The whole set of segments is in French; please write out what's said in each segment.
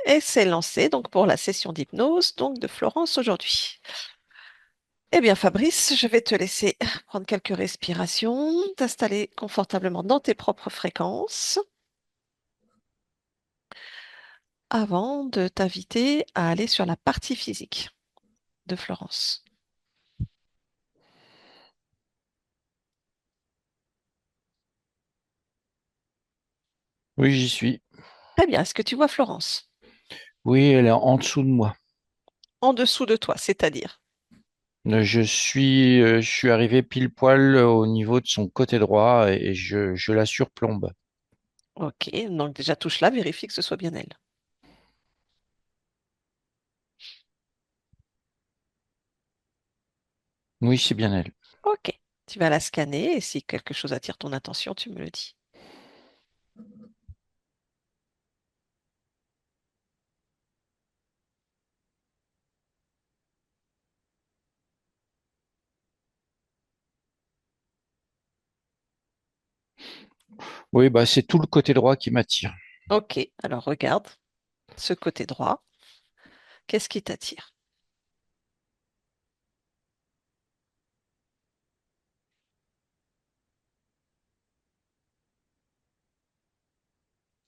Et c'est lancé donc pour la session d'hypnose donc de Florence aujourd'hui. Eh bien Fabrice, je vais te laisser prendre quelques respirations, t'installer confortablement dans tes propres fréquences avant de t'inviter à aller sur la partie physique de Florence. Oui, j'y suis. Très bien, est-ce que tu vois Florence Oui, elle est en dessous de moi. en dessous de toi, c'est-à-dire? Je suis arrivé pile poil au niveau de son côté droit et je la surplombe. Ok, donc déjà touche là, vérifie que ce soit bien elle. Oui, c'est bien elle. Ok, tu vas la scanner et si quelque chose attire ton attention, tu me le dis. Oui, bah c'est tout le côté droit qui m'attire. Ok, alors regarde ce côté droit. Qu'est-ce qui t'attire?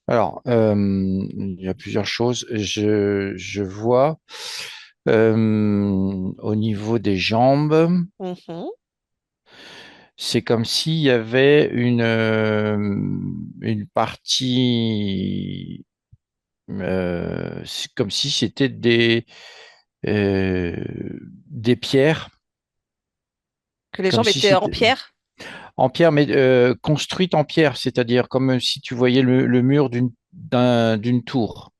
Alors, il y a plusieurs choses. Je vois au niveau des jambes, Mhm. c'est comme s'il y avait une partie, c'est comme si c'était euh, des pierres, Que les comme jambes si étaient en c'était pierre? en pierre, mais construite en pierre, c'est-à-dire comme si tu voyais le mur d'une tour.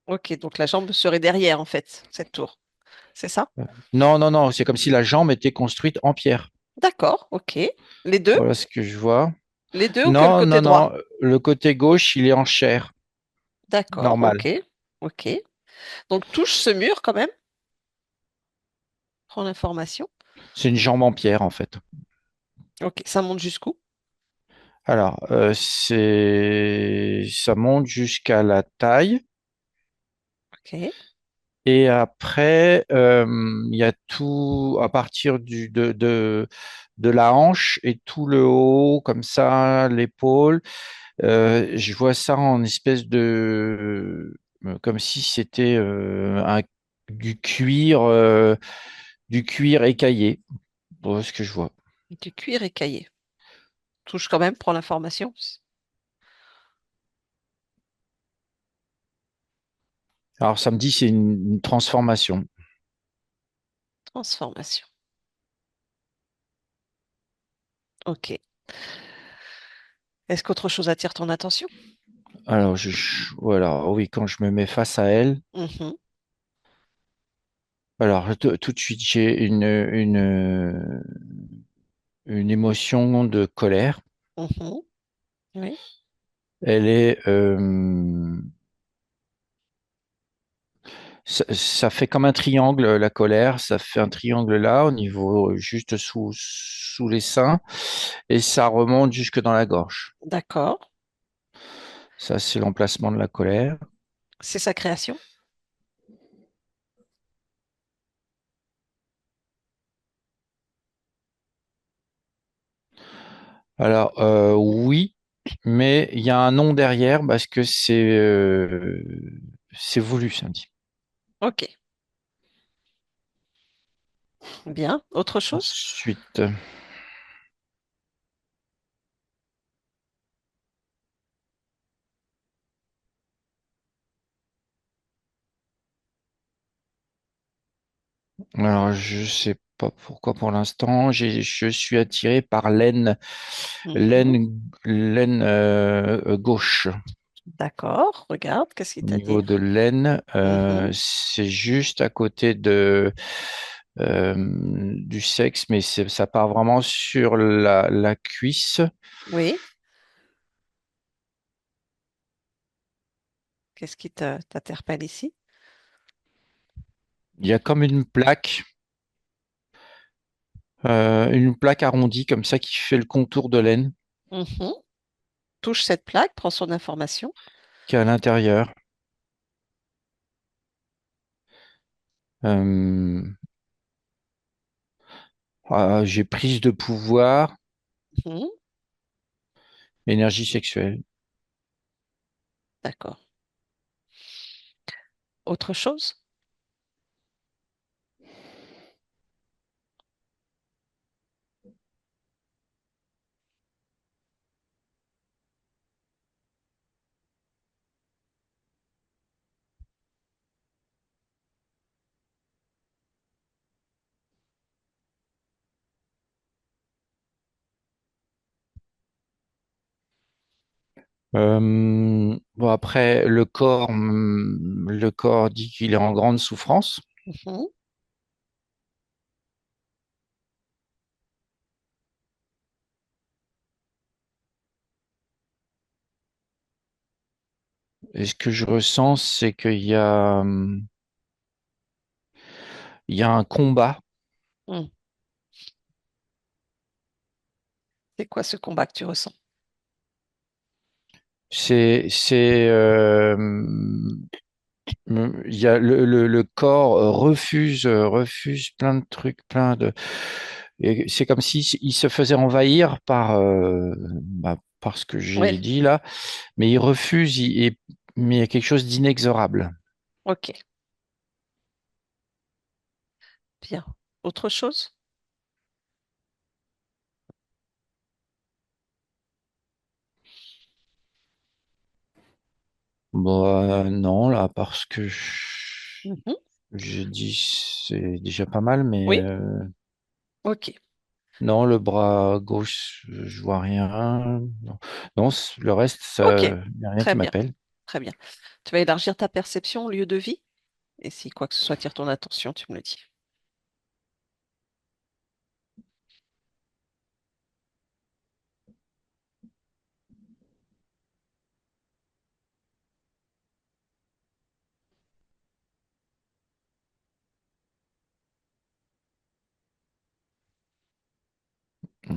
Ok, donc la jambe serait derrière en fait, cette tour. C'est ça? Non, non, non, c'est comme si la jambe était construite en pierre. D'accord, ok. Les deux? Voilà ce que je vois. Les deux ou que le Non, côté non, non, droit? le côté gauche, il est en chair, D'accord, normal. ok. Ok. Donc touche ce mur quand même. Prends l'information. C'est une jambe en pierre, en fait. Ok, ça monte jusqu'où? Alors, ça monte jusqu'à la taille. Ok. Et après, il y a tout à partir de la hanche et tout le haut, comme ça, l'épaule. Je vois ça en espèce comme si c'était du cuir, euh, du cuir écaillé. Voilà ce que je vois. Du cuir écaillé. Touche quand même, prends l'information. Alors, ça me dit c'est une transformation. Transformation. Ok. Est-ce qu'autre chose attire ton attention? Alors, voilà, oui, quand je me mets face à elle, Mhm, alors tout de suite, j'ai une émotion de colère. mhm. Oui. Elle est, ça fait comme un triangle, la colère. Ça fait un triangle là, au niveau juste sous les seins, et ça remonte jusque dans la gorge. D'accord. Ça, c'est l'emplacement de la colère. C'est sa création? Alors, oui, mais il y a un nom derrière parce que c'est voulu, samedi. Ok. Bien. Autre chose? Ensuite, alors je sais pas pourquoi pour l'instant, je suis attiré par Mhm. l'aine gauche. D'accord. Regarde, qu'est-ce qui Au niveau de t'attire? l'aine, Mhm. c'est juste à côté du sexe, mais ça part vraiment sur la cuisse. Oui. Qu'est-ce qui t'interpelle ici? Il y a comme une plaque arrondie comme ça qui fait le contour de l'aine Mhm. Touche cette plaque, prends son information. qui est à l'intérieur. Euh, j'ai prise de pouvoir, Mhm. énergie sexuelle. D'accord. Autre chose? Bon, après, le corps dit qu'il est en grande souffrance. Mhm. Et ce que je ressens, c'est il y a un combat. Hmm. C'est quoi ce combat que tu ressens? C'est, il y a le corps refuse plein de trucs, et c'est comme si il se faisait envahir par ce que j'ai Oui, dit là, mais il refuse, mais il y a quelque chose d'inexorable. ok, bien. Autre chose? Non, là, parce que Mhm. j'ai dit c'est déjà pas mal, mais Oui, ok, non, le bras gauche, je vois rien. Non, non, le reste, ok, il n'y a rien très qui bien, m'appelle. très bien. Tu vas élargir ta perception au lieu de vie? Et si quoi que ce soit tire ton attention, tu me le dis.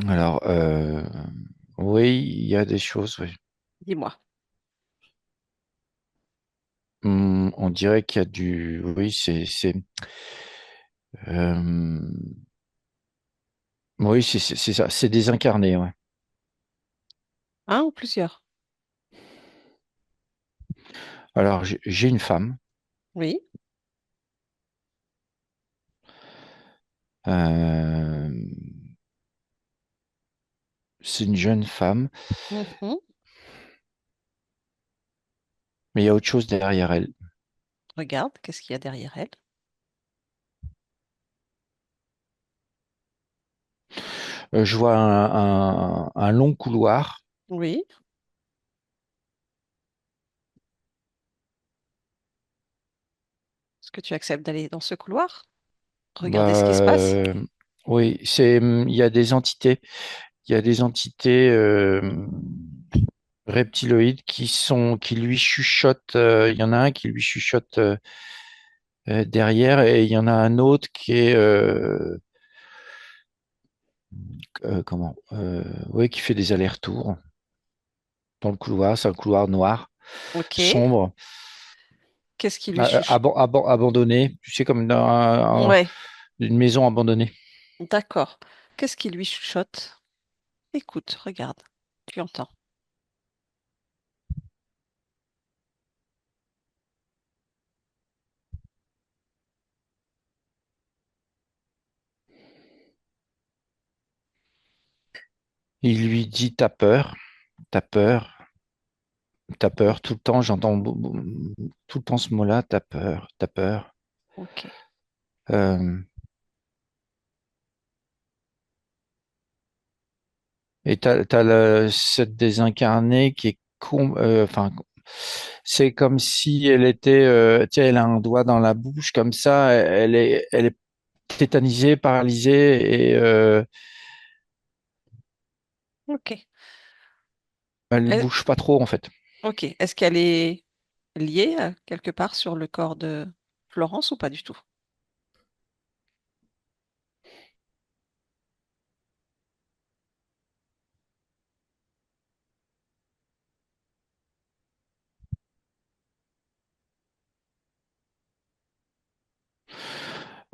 Alors, oui, il y a des choses, oui. Dis-moi. On dirait qu'il y a oui, euh, oui, c'est ça, c'est désincarné, ouais. Un ou plusieurs? Alors, j'ai une femme, Oui. euh, c'est une jeune femme, Mhm. mais il y a autre chose derrière elle. Regarde, qu'est-ce qu'il y a derrière elle? Je vois un long couloir. Oui. Est-ce que tu acceptes d'aller dans ce couloir? Regardez ce qui se Bah, passe? oui, il y a des entités reptiloïdes qui lui chuchotent. Il y en a un qui lui chuchote derrière, et il y en a un autre qui est oui, qui fait des allers-retours dans le couloir. C'est un couloir noir, Ok. sombre, Qu'est-ce qui lui chuchote? abandonné. Tu sais, comme dans Ouais, une maison abandonnée. d'accord. Qu'est-ce qui lui chuchote? Écoute, regarde. Tu entends. Il lui dit, t'as peur, t'as peur, t'as peur. Tout le temps, tout le temps ce mot-là, t'as peur, t'as peur. Ok. Euh, et t'as cette désincarnée qui est enfin, c'est comme si elle était, tu sais, elle a un doigt dans la bouche comme ça, elle est tétanisée, paralysée, et Ok. elle Est- bouge pas trop en fait. ok. Est-ce qu'elle est liée quelque part sur le corps de Florence ou pas du tout?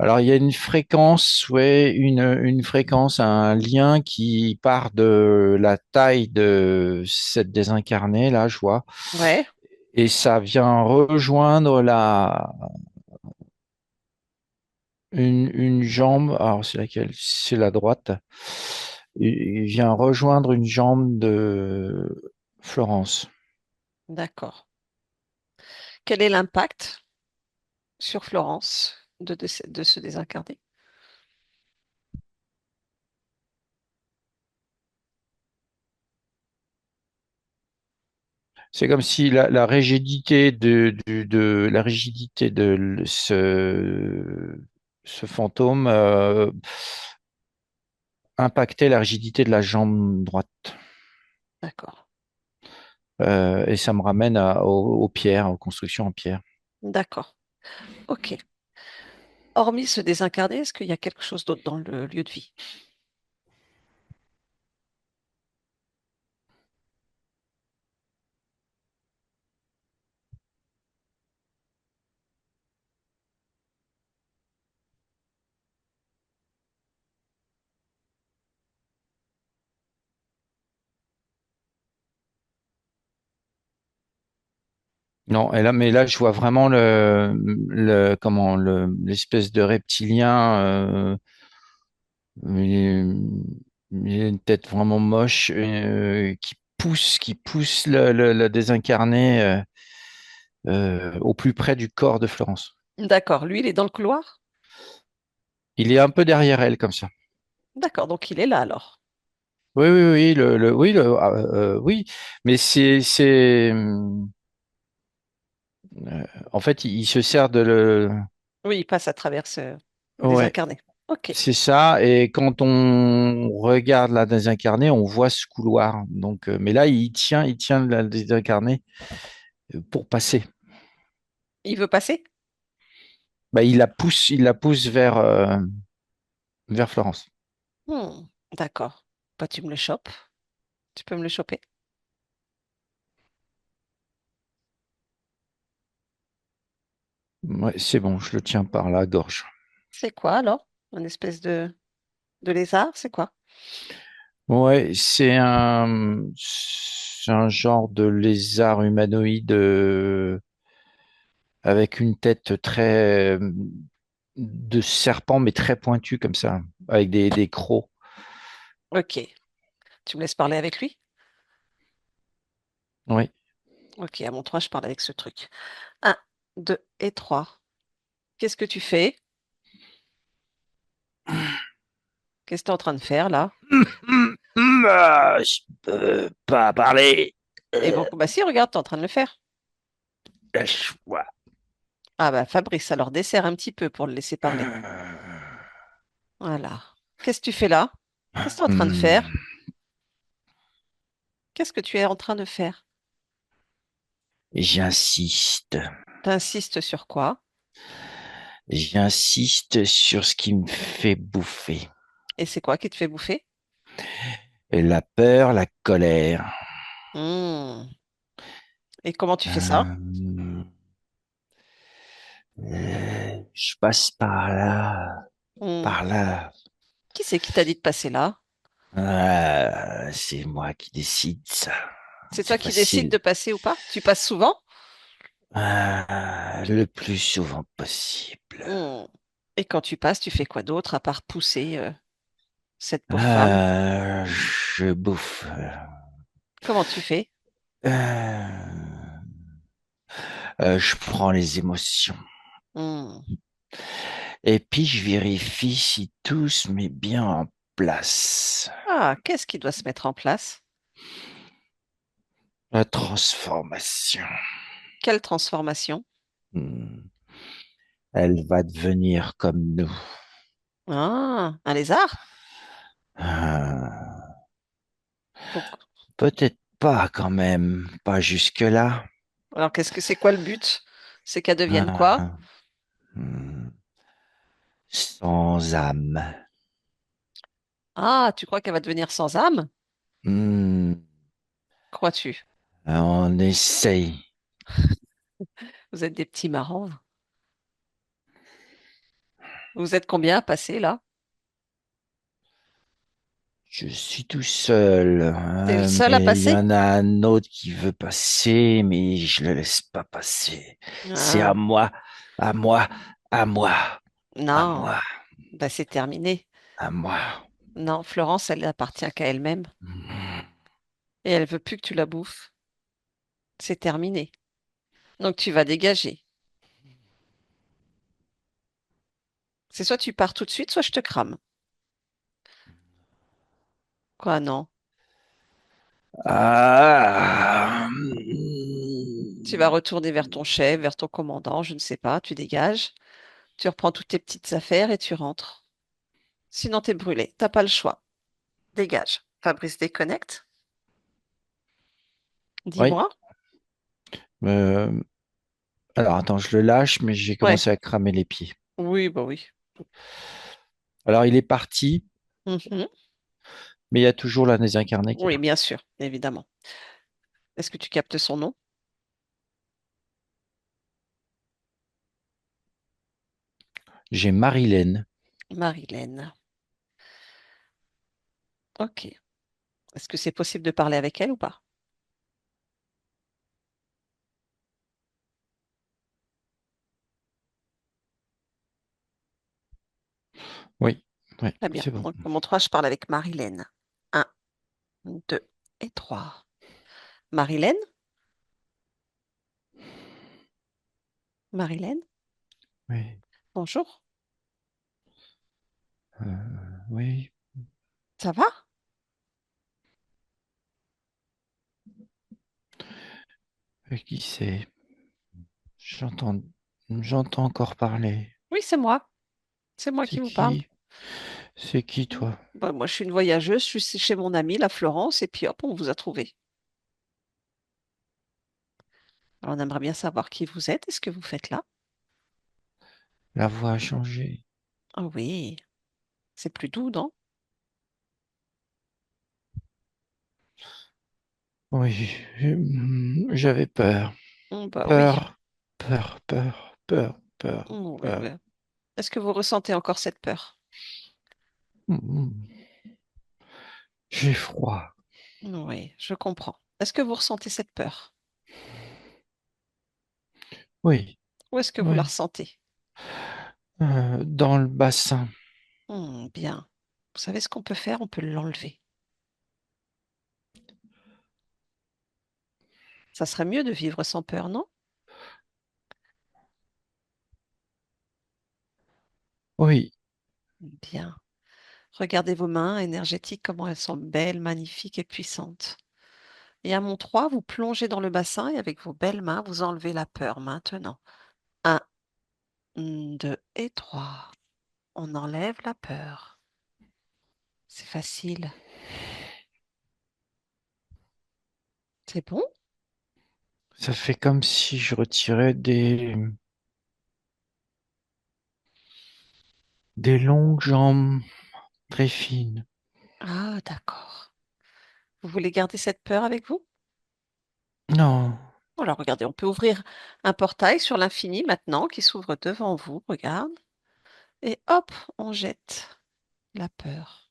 Alors, il y a une fréquence, ouais, une fréquence, un lien qui part de la taille de cette désincarnée, là, je vois, Ouais, et ça vient rejoindre une jambe, alors c'est laquelle? C'est la droite. Il vient rejoindre une jambe de Florence. d'accord. Quel est l'impact sur Florence de se désincarner? C'est comme si la rigidité la rigidité de ce fantôme impactait la rigidité de la jambe droite. D'accord. Et ça me ramène aux pierres, aux constructions en pierre. D'accord. Ok. Hormis se désincarner, est-ce qu'il y a quelque chose d'autre dans le lieu de vie? Non, et là, mais là, je vois vraiment l'espèce de reptilien. Il a une tête vraiment moche qui pousse la désincarnée au plus près du corps de Florence. D'accord. Lui, il est dans le couloir? Il est un peu derrière elle comme ça. D'accord. Donc, il est là alors. Oui, oui, oui, oui, mais en fait, il se sert Oui, il passe à travers ce ouais, désincarné. Ok. c'est ça. Et quand on regarde la désincarnée, on voit ce couloir. Donc, mais là, il tient la désincarnée pour passer. Il veut passer? Bah, il la pousse vers Florence. Hmm, d'accord. Bah, tu me le chopes. Tu peux me le choper. Ouais, c'est bon, je le tiens par la gorge. C'est quoi alors? Une espèce de lézard? C'est quoi? Ouais, c'est un genre de lézard humanoïde avec une tête très de serpent, mais très pointue comme ça, avec des crocs. Ok. Tu me laisses parler avec lui? Oui. Ok, à mon 3, je parle avec ce truc. Un, 2 et 3. Qu'est-ce que tu fais? Qu'est-ce que tu es en train de faire là? Je peux pas parler. Et bon, bah si, regarde, tu es en train de le faire. Ouais. Ah bah Fabrice, alors desserre un petit peu pour le laisser parler. Voilà. Qu'est-ce que tu fais là? Qu'est-ce que tu es en train de Hmm. faire? Qu'est-ce que tu es en train de faire? J'insiste. T'insistes sur quoi? J'insiste sur ce qui me fait bouffer. Et c'est quoi qui te fait bouffer? Et la peur, la colère. Hmm. Et comment tu fais ça? Euh, je passe par là, Hmm. par là. Qui c'est qui t'a dit de passer là? C'est moi qui décide ça. C'est C'est toi qui décides facile. de passer ou pas? Tu passes souvent? Le plus souvent possible. Hmm. Et quand tu passes, tu fais quoi d'autre à part pousser cette pauvre femme? Je bouffe. Comment tu fais? Euh, je prends les émotions. Hmm. Et puis je vérifie si tout se met bien en place. Ah, qu'est-ce qui doit se mettre en place? La transformation. Quelle transformation? Hmm. Elle va devenir comme nous. Ah, un lézard? Ah, Pourquoi? peut-être pas quand même, pas jusque-là. Alors, qu'est-ce que c'est quoi le but? C'est qu'elle devienne quoi? Ah, hmm. Sans âme. Ah, tu crois qu'elle va devenir sans âme? Hmm. Crois-tu? On essaye. Vous êtes des petits marrants. Vous êtes combien à passer là? Je suis tout seul, T'es le hein, seul à mais il y passer? en a un autre qui veut passer, mais je le laisse pas passer. C'est à Ah, moi, à moi, à moi, à non, moi, bah c'est terminé. à moi. Non, Florence, elle n'appartient qu'à elle-même. Et elle veut plus que tu la bouffes. C'est terminé. Donc tu vas dégager. C'est soit tu pars tout de suite, soit je te crame. Quoi, non? Ah, Tu vas retourner vers ton chef, vers ton commandant, je ne sais pas, tu dégages, tu reprends toutes tes petites affaires et tu rentres. Sinon, t'es brûlé, t'as pas le choix. Dégage. Fabrice déconnecte. oui. Dis-moi. Euh, alors attends, je le lâche, mais j'ai Ouais. commencé à cramer les pieds. Oui, bah oui. Alors il est parti, Mhm. mais il y a toujours la désincarnée qui est Oui, là. bien sûr, évidemment. Est-ce que tu captes son nom? J'ai Marilène. Marilène. Ok. Est-ce que c'est possible de parler avec elle ou pas? Oui, oui, Très bien. c'est bon. Donc, au mon 3, je parle avec Marilène. Un, 2 et 3. Marilène? Marilène? Oui, Bonjour. euh, oui. Ça va? Qui c'est? J'entends, j'entends encore parler. Oui, c'est moi. C'est moi C'est qui vous parle. qui? C'est qui, toi? Bah, moi, je suis une voyageuse, je suis chez mon amie, la Florence, et puis hop, on vous a trouvé. Alors, on aimerait bien savoir qui vous êtes et ce que vous faites là. La voix a changé. Ah oui, c'est plus doux, non? Oui, j'avais peur. Bah oui. Peur, peur, peur, peur, peur, Oui, peur. ouais. Est-ce que vous ressentez encore cette peur? Mm, J'ai froid. Oui, je comprends. Est-ce que vous ressentez cette peur? Oui, Où est-ce que vous la oui. ressentez? Dans le bassin. Bien. Vous savez ce qu'on peut faire? On peut l'enlever. Ça serait mieux de vivre sans peur, non? Oui, Bien. Regardez vos mains énergétiques, comment elles sont belles, magnifiques et puissantes. Et à mon 3, vous plongez dans le bassin et avec vos belles mains, vous enlevez la peur maintenant. Un, 2 et 3. On enlève la peur. C'est facile. C'est bon? ça fait comme si je retirais des longues jambes très fines. Ah, d'accord. Vous voulez garder cette peur avec vous? Non. Alors, regardez, on peut ouvrir un portail sur l'infini maintenant qui s'ouvre devant vous. Regarde. Et hop, on jette la peur.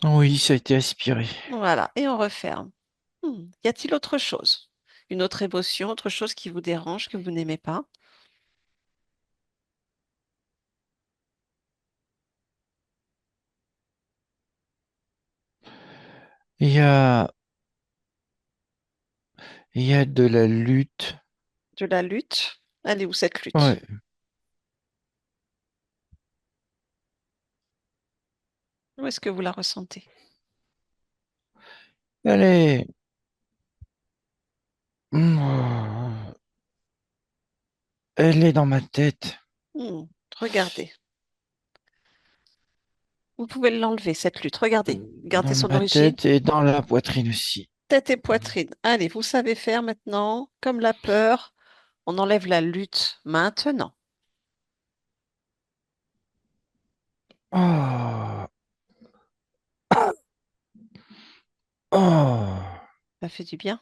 Oui, ça a été aspiré. Voilà. Et on referme. Y a-t-il autre chose? Une autre émotion, autre chose qui vous dérange, que vous n'aimez pas? Il y a, il y a de la lutte. De la lutte? Elle est où cette lutte? Ouais. Où est-ce que vous la ressentez? Elle est, oh, elle est dans ma tête. Hmm, Regardez. Vous pouvez l'enlever, cette lutte. Regardez. Regardez Dans son ma origine. tête et dans la poitrine aussi. Tête et poitrine. Allez, vous savez faire maintenant. Comme la peur, on enlève la lutte maintenant. Oh, oh, Ça fait du bien.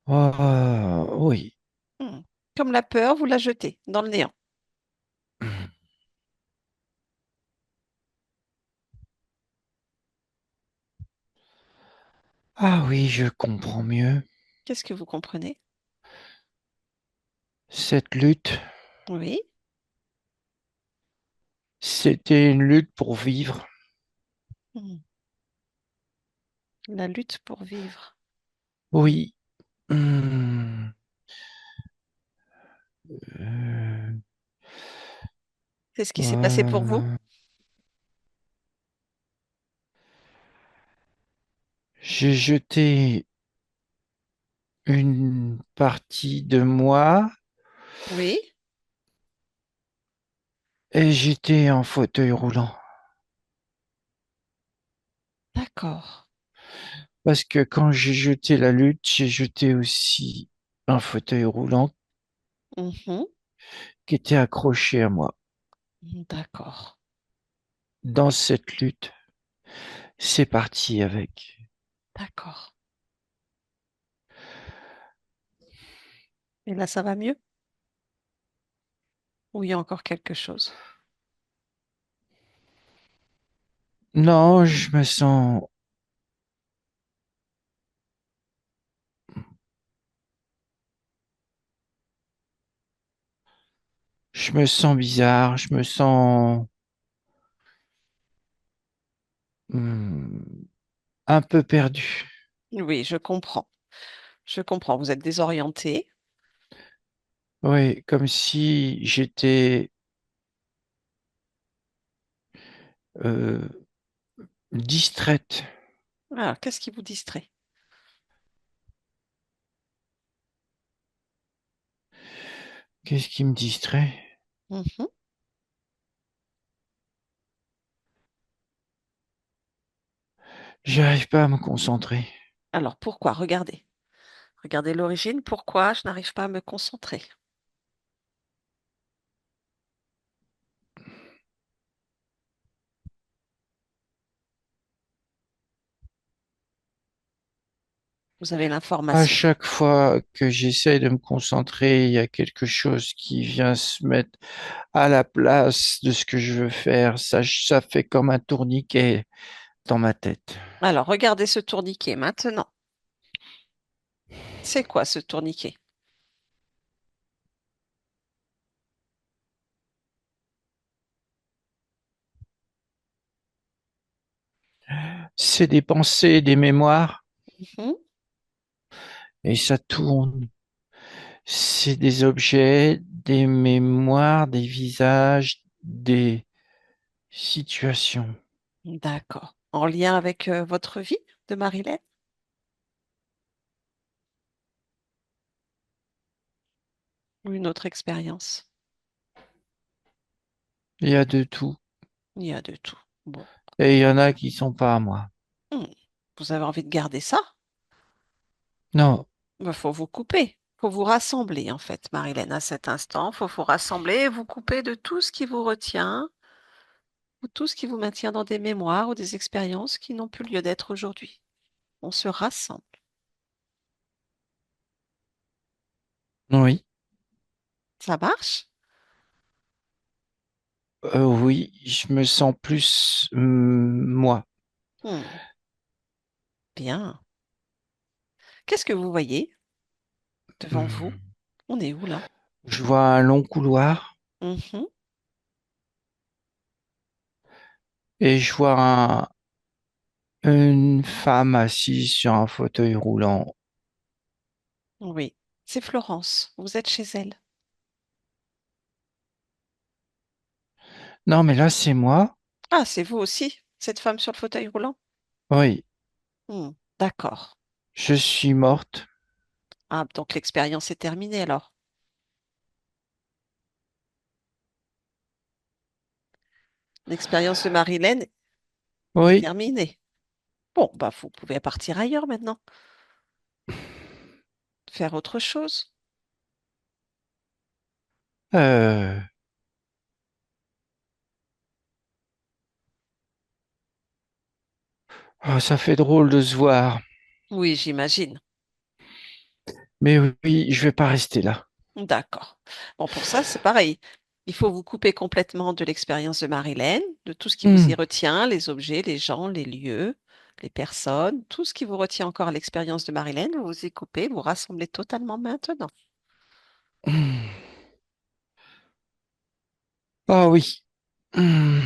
oh, oui. Hmm. Comme la peur, vous la jetez dans le néant. Ah oui, je comprends mieux. Qu'est-ce que vous comprenez? Cette lutte, Oui. c'était une lutte pour vivre. Hmm. La lutte pour vivre. Oui. Hmm. Euh, C'est ce qui s'est passé pour vous? euh, j'ai jeté une partie de moi Oui. et j'étais en fauteuil roulant. D'accord. Parce que quand j'ai jeté la lutte, j'ai jeté aussi un fauteuil roulant Mhm. qui était accroché à moi. D'accord. Dans cette lutte, c'est parti avec. D'accord. Et là, ça va mieux? Ou il y a encore quelque chose? Non, je me sens bizarre, je me sens hmm, un peu perdu. Oui, je comprends. Je comprends. Vous êtes désorienté. Oui, comme si j'étais euh, distraite. Alors, qu'est-ce qui vous distrait? Qu'est-ce qui me distrait? Mhm. J'arrive pas à me concentrer. Alors, pourquoi? Regardez. Regardez l'origine. Pourquoi je n'arrive pas à me concentrer? Vous avez À l'information. chaque fois que j'essaye de me concentrer, il y a quelque chose qui vient se mettre à la place de ce que je veux faire. Ça fait comme un tourniquet dans ma tête. Alors, regardez ce tourniquet maintenant. C'est quoi ce tourniquet? C'est des pensées, des mémoires, Mhm. et ça tourne. C'est des objets, des mémoires, des visages, des situations. D'accord. En lien avec votre vie de Marilyn ou une autre expérience? Il y a de tout. Il y a de tout. Bon. Et il y en a qui sont pas à moi. Hmm. Vous avez envie de garder ça? Non, Il faut vous couper. Faut vous rassembler, en fait, Marilyn, à cet instant. Faut vous rassembler et vous couper de tout ce qui vous retient ou tout ce qui vous maintient dans des mémoires ou des expériences qui n'ont plus lieu d'être aujourd'hui. On se rassemble. oui, Ça marche? oui, je me sens plus moi. Hmm. Bien. Qu'est-ce que vous voyez devant vous? Hmm. On est où là? Je vois un long couloir Mhm. et je vois une femme assise sur un fauteuil roulant. Oui, c'est Florence. Vous êtes chez elle. Non, mais là, c'est moi. Ah, c'est vous aussi, cette femme sur le fauteuil roulant? Oui, Hmm. D'accord. je suis morte. Ah, donc l'expérience est terminée alors. L'expérience de Marilyn est Oui, terminée. Bon, bah, vous pouvez partir ailleurs maintenant, faire autre chose. euh, oh, ça fait drôle de se voir. Oui, j'imagine. Mais oui, je vais pas rester là. D'accord. Bon, pour ça, c'est pareil. Il faut vous couper complètement de l'expérience de Marilyn, de tout ce qui vous y Hmm. retient, les objets, les gens, les lieux, les personnes, tout ce qui vous retient encore à l'expérience de Marilyn, vous vous y coupez, vous rassemblez totalement maintenant. Hmm. Ah oui. Hmm.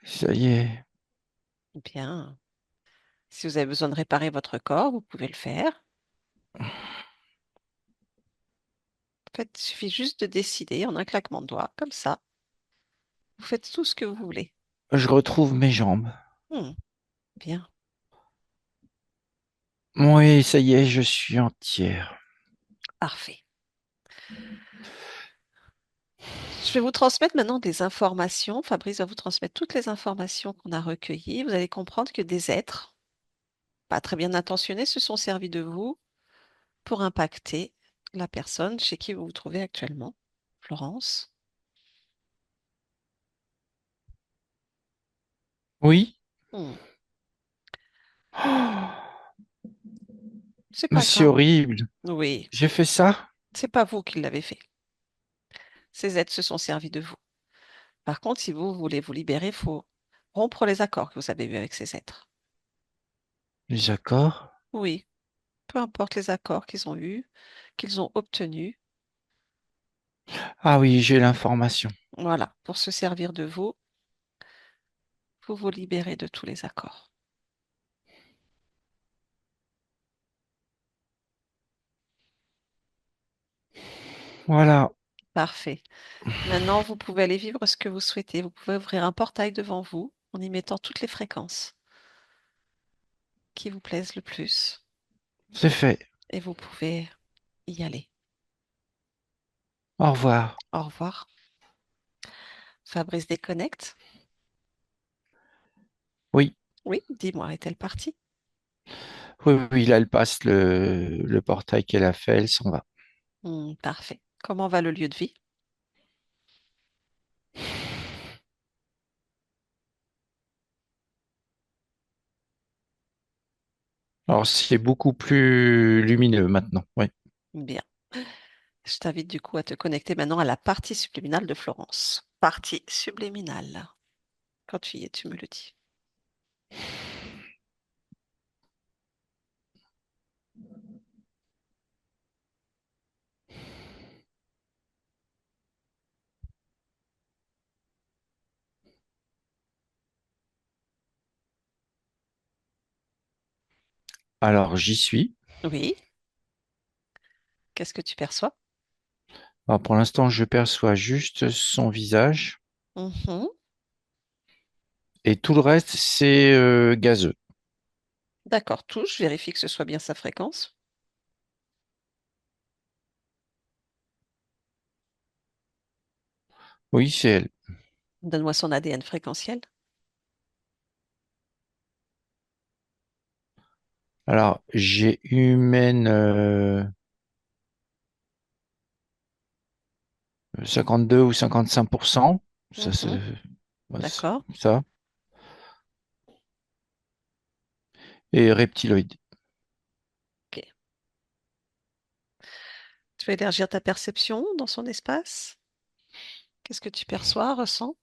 Ça y est. Bien. Si vous avez besoin de réparer votre corps, vous pouvez le faire. En fait, il suffit juste de décider en un claquement de doigts, comme ça. Vous faites tout ce que vous voulez. Je retrouve mes jambes. Hmm, bien, Oui, ça y est, je suis entière. parfait. Je vais vous transmettre maintenant des informations. Fabrice va vous transmettre toutes les informations qu'on a recueillies. Vous allez comprendre que des êtres, pas très bien intentionnés, se sont servis de vous pour impacter la personne chez qui vous vous trouvez actuellement, Florence. Oui. Hmm, Oh, c'est mais pas c'est grave. horrible. Oui, J'ai fait ça? c'est pas vous qui l'avez fait. Ces êtres se sont servis de vous. Par contre, si vous voulez vous libérer, il faut rompre les accords que vous avez eus avec ces êtres. Les accords? Oui, peu importe les accords qu'ils ont eus, qu'ils ont obtenus, Ah oui, j'ai l'information. voilà, pour se servir de vous, vous vous libérez de tous les accords. Voilà, Parfait. Maintenant, vous pouvez aller vivre ce que vous souhaitez. Vous pouvez ouvrir un portail devant vous en y mettant toutes les fréquences qui vous plaisent le plus c'est fait. et vous pouvez y aller. Au revoir. Au revoir. Fabrice déconnecte. Oui, Oui, dis-moi, est-elle partie? oui, oui, là, elle passe le portail qu'elle a fait, elle s'en va. Parfait. Comment va le lieu de vie? Alors, c'est beaucoup plus lumineux maintenant. Oui. Bien. Je t'invite du coup à te connecter maintenant à la partie subliminale de Florence. Partie subliminale. Quand tu y es, tu me le dis. Alors, j'y suis. Oui. Qu'est-ce que tu perçois? Alors, pour l'instant, je perçois juste son visage Mhm. et tout le reste, c'est gazeux. D'accord, touche, vérifie que ce soit bien sa fréquence. Oui, c'est elle. Donne-moi son ADN fréquentiel. Alors, j'ai humaine 52 ou 55%. Ça, c'est Mhm. ouais, D'accord. ça. Et reptiloïde. Ok. Tu vas élargir ta perception dans son espace. Qu'est-ce que tu perçois, ressens?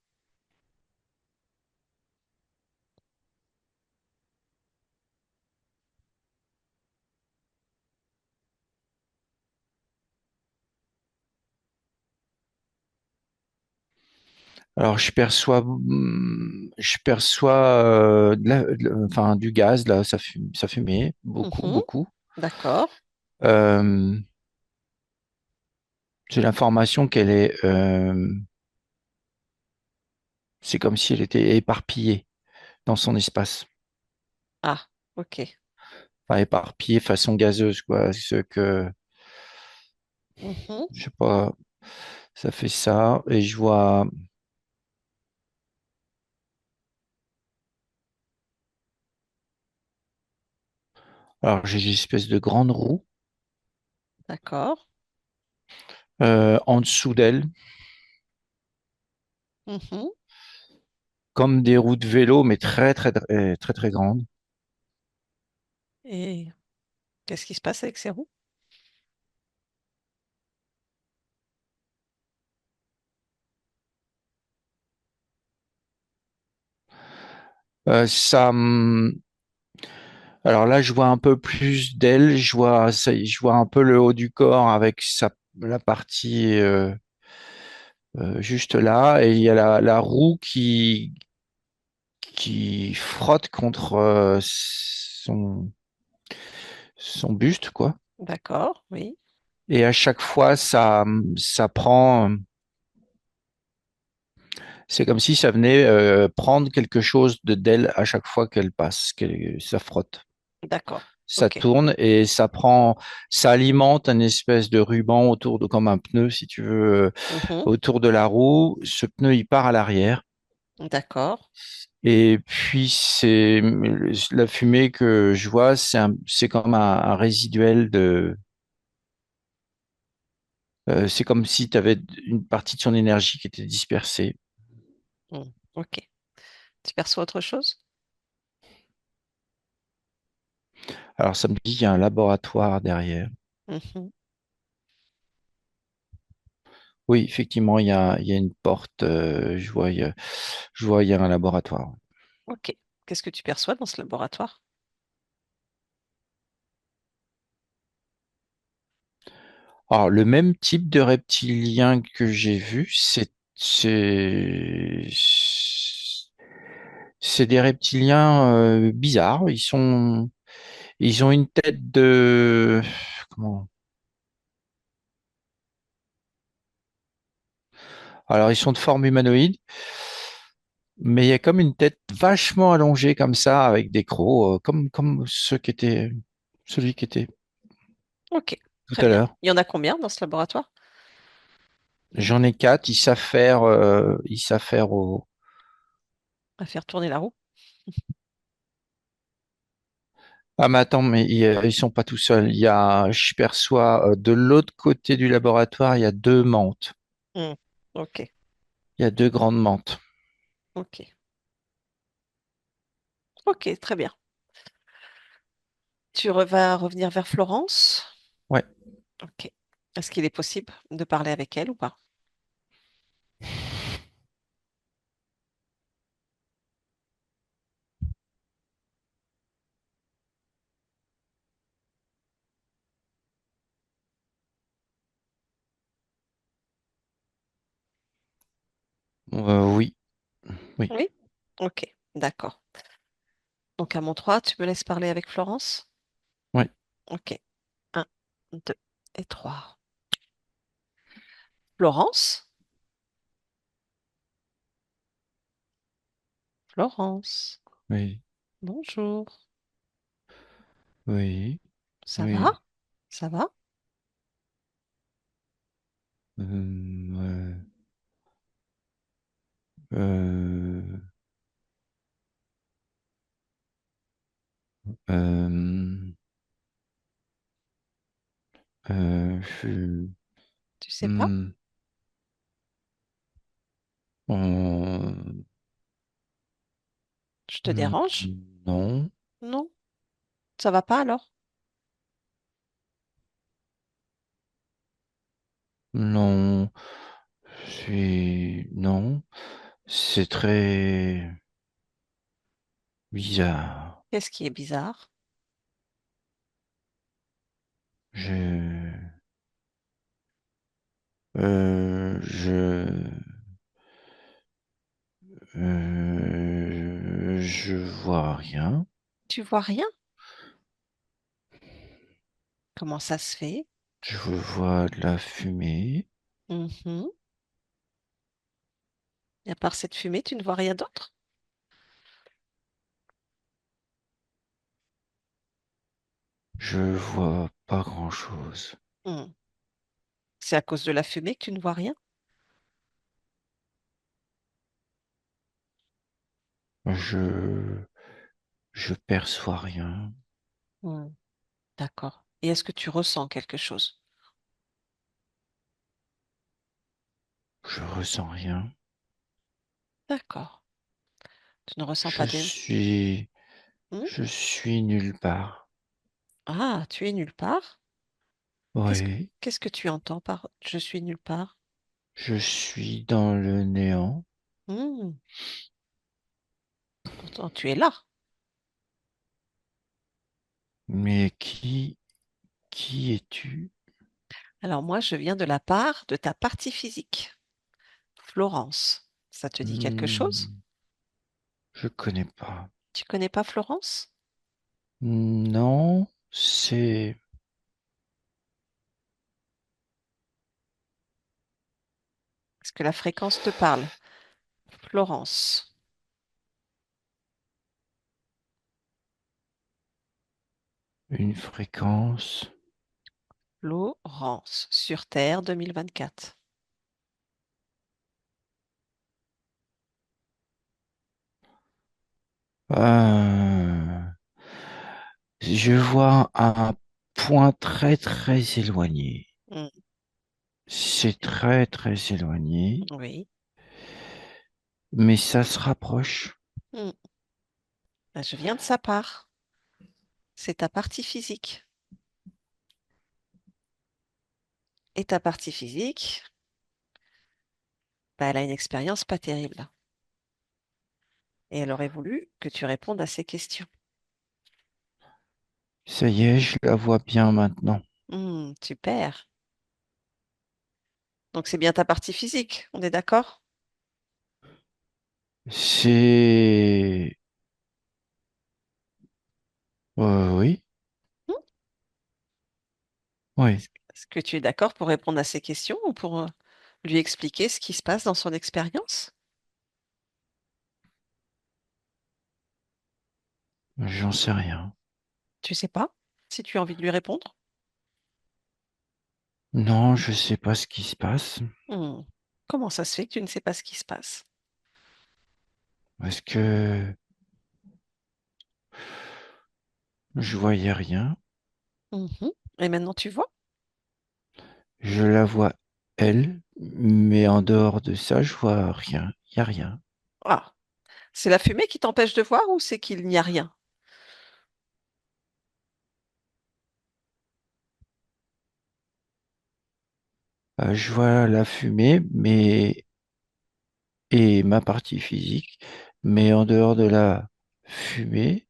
Alors, je perçois enfin, du gaz, là, ça fumait, beaucoup, Mhm. beaucoup. D'accord. Euh, j'ai l'information qu'elle est, c'est comme si elle était éparpillée dans son espace. Ah, ok. Enfin, éparpillée façon gazeuse, quoi. Ce que, Mhm. je sais pas, ça fait ça. Et je vois, alors j'ai une espèce de grande roue D'accord. en dessous d'elle, Mhm. comme des roues de vélo, mais très, très, très, très, très grandes. Et Qu'est-ce qui se passe avec ces roues? Ça, alors là, je vois un peu plus d'ailes, je vois un peu le haut du corps avec la partie juste là, et il y a la roue qui frotte contre son buste, quoi. D'accord, oui. Et à chaque fois, ça prend, c'est comme si ça venait prendre quelque chose de d'elle à chaque fois qu'elle passe, ça frotte. D'accord. Ça Ok. tourne et ça alimente un espèce de ruban autour de, comme un pneu, si tu veux, Mhm. autour de la roue. Ce pneu, il part à l'arrière. D'accord. Et puis, la fumée que je vois, c'est comme un résiduel c'est comme si tu avais une partie de son énergie qui était dispersée. Mm. Ok. Tu perçois autre chose? Alors, ça me dit qu'il y a un laboratoire derrière. Mhm. Oui, effectivement, il y a une porte. Je vois, il y a un laboratoire. Ok. Qu'est-ce que tu perçois dans ce laboratoire? Alors, le même type de reptilien que j'ai vu, c'est des reptiliens bizarres. Ils ont une tête de, comment? Alors, ils sont de forme humanoïde, mais il y a comme une tête vachement allongée comme ça, avec des crocs, comme celui qui était Ok. tout Très à bien. l'heure. Il y en a combien dans ce laboratoire? J'en ai quatre. Ils savent faire au. À faire tourner la roue? Ah, mais attends, mais ils sont pas tout seuls. Je perçois de l'autre côté du laboratoire, il y a deux mantes. Mm. Ok. Il y a deux grandes mantes. Ok. Ok. Très bien. Vas revenir vers Florence? Ouais. Ok. Est-ce qu'il est possible de parler avec elle ou pas? Oui, oui, Oui. Ok. D'accord. Donc à mon 3, tu me laisses parler avec Florence? oui, Ok. Un, 2 et 3. Florence? Florence. oui, Bonjour. oui, Ça va? oui. Ça va? Euh, euh, euh, je- Tu sais pas? hmm, euh, Je te dérange? non, Non? Ça va pas alors? non, non, c'est très bizarre. Qu'est-ce qui est bizarre? Je, je vois rien. Tu vois rien? Comment ça se fait? Je vois de la fumée. Mhm. Et à part cette fumée, tu ne vois rien d'autre? Je vois pas grand-chose. Hmm. C'est à cause de la fumée que tu ne vois rien? Je, je perçois rien. Hmm. D'accord. Et est-ce que tu ressens quelque chose? Je ressens rien. D'accord. Tu ne ressens Je pas des... suis, Hmm. je suis nulle part. Ah, tu es nulle part? Qu'est-ce que, Oui, qu'est-ce que tu entends par je suis nulle part? je suis dans le néant. Hmm, pourtant, tu es là. Mais qui es-tu? Alors moi, je viens de la part de ta partie physique, Florence. Ça te dit quelque chose? Hmm, je connais pas. Tu connais pas Florence? Non, c'est Est-ce que la fréquence te parle? Florence. une fréquence. Florence, sur Terre 2024. Euh, je vois un point très très éloigné. Hmm, C'est très très éloigné, oui. mais ça se rapproche. Hmm, ben, je viens de sa part. C'est ta partie physique. Et ta partie physique, ben, elle a une expérience pas terrible. Et elle aurait voulu que tu répondes à ces questions. Ça y est, je la vois bien maintenant. Super. Donc c'est bien ta partie physique, on est d'accord? C'est... oui, Hmm. oui, Est-ce que tu es d'accord pour répondre à ces questions ou pour lui expliquer ce qui se passe dans son expérience? j'en sais rien. Tu sais pas si tu as envie de lui répondre? Non, je sais pas ce qui se passe. Hmm. Comment ça se fait que tu ne sais pas ce qui se passe? Parce que je voyais rien. Mhm. Et maintenant tu vois? Je la vois, elle, mais en dehors de ça, je vois rien. Il y a rien. Ah, c'est la fumée qui t'empêche de voir ou c'est qu'il n'y a rien? Je vois la fumée, mais et ma partie physique, mais en dehors de la fumée,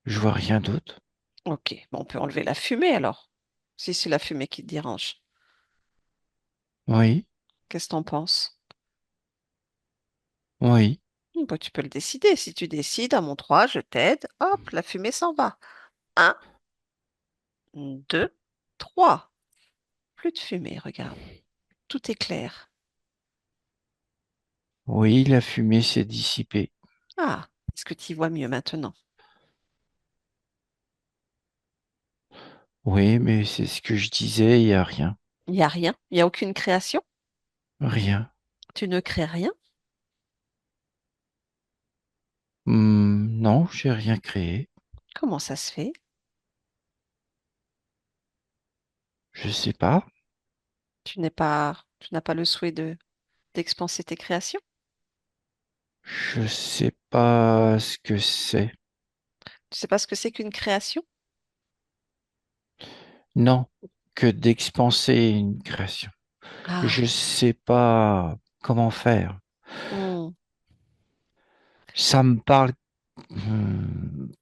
je vois rien d'autre. Ok, bon, on peut enlever la fumée alors, si c'est la fumée qui te dérange. Oui, Qu'est-ce que t'en penses? oui, Bah, tu peux le décider. Si tu décides, à mon 3, je t'aide. Hop, la fumée s'en va. Un, 2, 3. Plus de fumée, regarde. Tout est clair. oui, la fumée s'est dissipée. Ah, est-ce que tu y vois mieux maintenant? Oui, mais c'est ce que je disais, il y a rien. Il n'y a rien. Il n'y a aucune création. Rien. Tu ne crées rien. Non, j'ai rien créé. Comment ça se fait? Je sais pas. Tu n'as pas le souhait d'expanser tes créations? Je sais pas ce que c'est. Tu sais pas ce que c'est qu'une création? Non, que d'expanser une création. Je Ah, sais pas comment faire. hmm. Ça me parle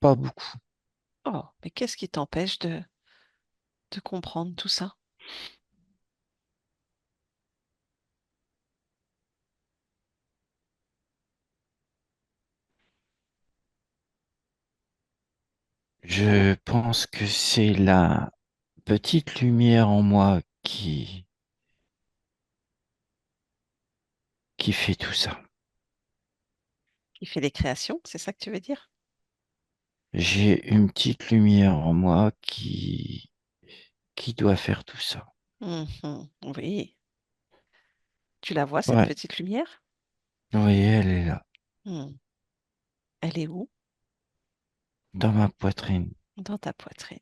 pas beaucoup. Oh, mais qu'est-ce qui t'empêche de comprendre tout ça? Je pense que c'est la petite lumière en moi qui fait tout ça. Qui fait les créations, c'est ça que tu veux dire? J'ai une petite lumière en moi qui doit faire tout ça. Mhm. Oui. Tu la vois, cette Ouais, petite lumière? oui, elle est là, Hmm. Elle est où? dans ma poitrine. Dans ta poitrine.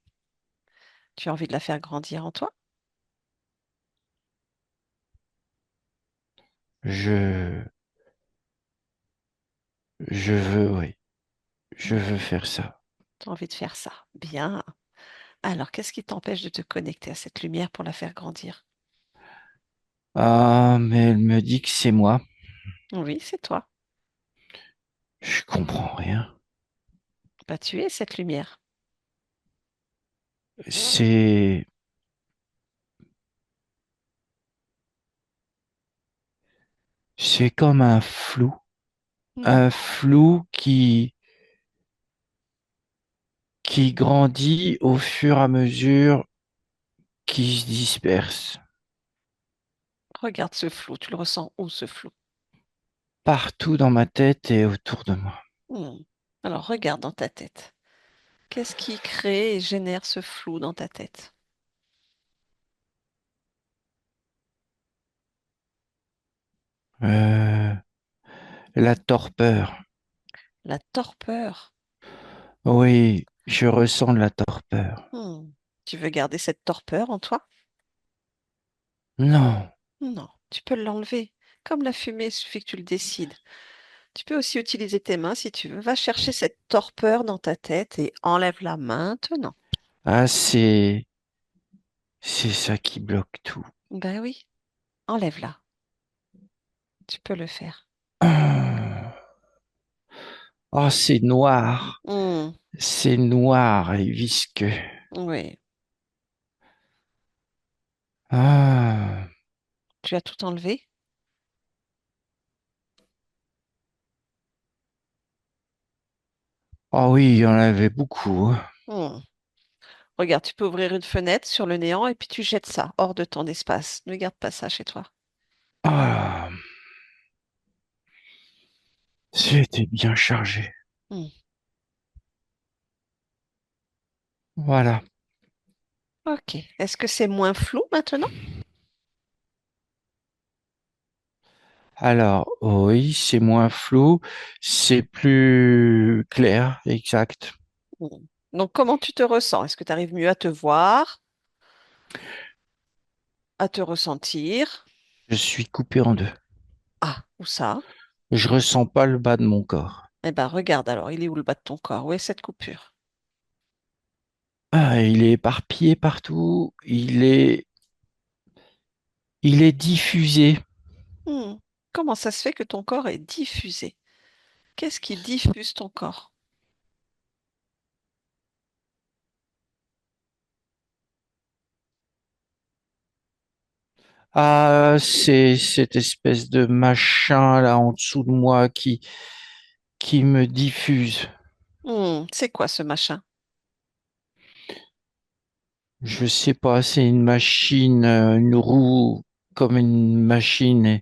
Tu as envie de la faire grandir en toi? Je, je veux, oui, je veux faire ça. Tu as envie de faire ça. Bien. Alors, qu'est-ce qui t'empêche de te connecter à cette lumière pour la faire grandir? Ah, mais elle me dit que c'est moi. Oui, c'est toi. Je comprends rien. Bah, tu es cette lumière. C'est, c'est comme Hmm. un flou qui grandit au fur et à mesure qu'il se disperse Regarde ce flou. Tu le ressens où, ce flou? partout dans ma tête et autour de moi. Hmm. Alors, regarde dans ta tête. Qu'est-ce qui crée et génère ce flou dans ta tête? Euh, la torpeur. La torpeur. Oui, je ressens de la torpeur. Hmm. Tu veux garder cette torpeur en toi? Non. Non, tu peux l'enlever. Comme la fumée, il suffit que tu le décides. Tu peux aussi utiliser tes mains si tu veux. Va chercher cette torpeur dans ta tête et enlève-la maintenant. Ah, c'est ça qui bloque tout. Ben oui, enlève-la. Tu peux le faire. Ah, ah, c'est noir. Hmm. C'est noir et visqueux. Oui, Ah, tu as tout enlevé? ah oui, il y en avait beaucoup. Hmm. Regarde, tu peux ouvrir une fenêtre sur le néant et puis tu jettes ça hors de ton espace. Ne garde pas ça chez toi. Ah, c'était bien chargé. Hmm. Voilà. Ok. Est-ce que c'est moins flou maintenant? Alors, oui, c'est moins flou, c'est plus clair, exact. Hmm. Donc, comment tu te ressens? Est-ce que tu arrives mieux à te voir, à te ressentir? Je suis coupé en deux. Ah, où ça? Je ressens pas le bas de mon corps. Eh ben, regarde alors, il est où le bas de ton corps? Où est cette coupure? Ah, il est éparpillé partout. Il est diffusé. Hmm. Comment ça se fait que ton corps est diffusé? Qu'est-ce qui diffuse ton corps? Ah, c'est cette espèce de machin là en dessous de moi qui me diffuse. C'est quoi ce machin? Je sais pas, c'est une machine, une roue comme une machine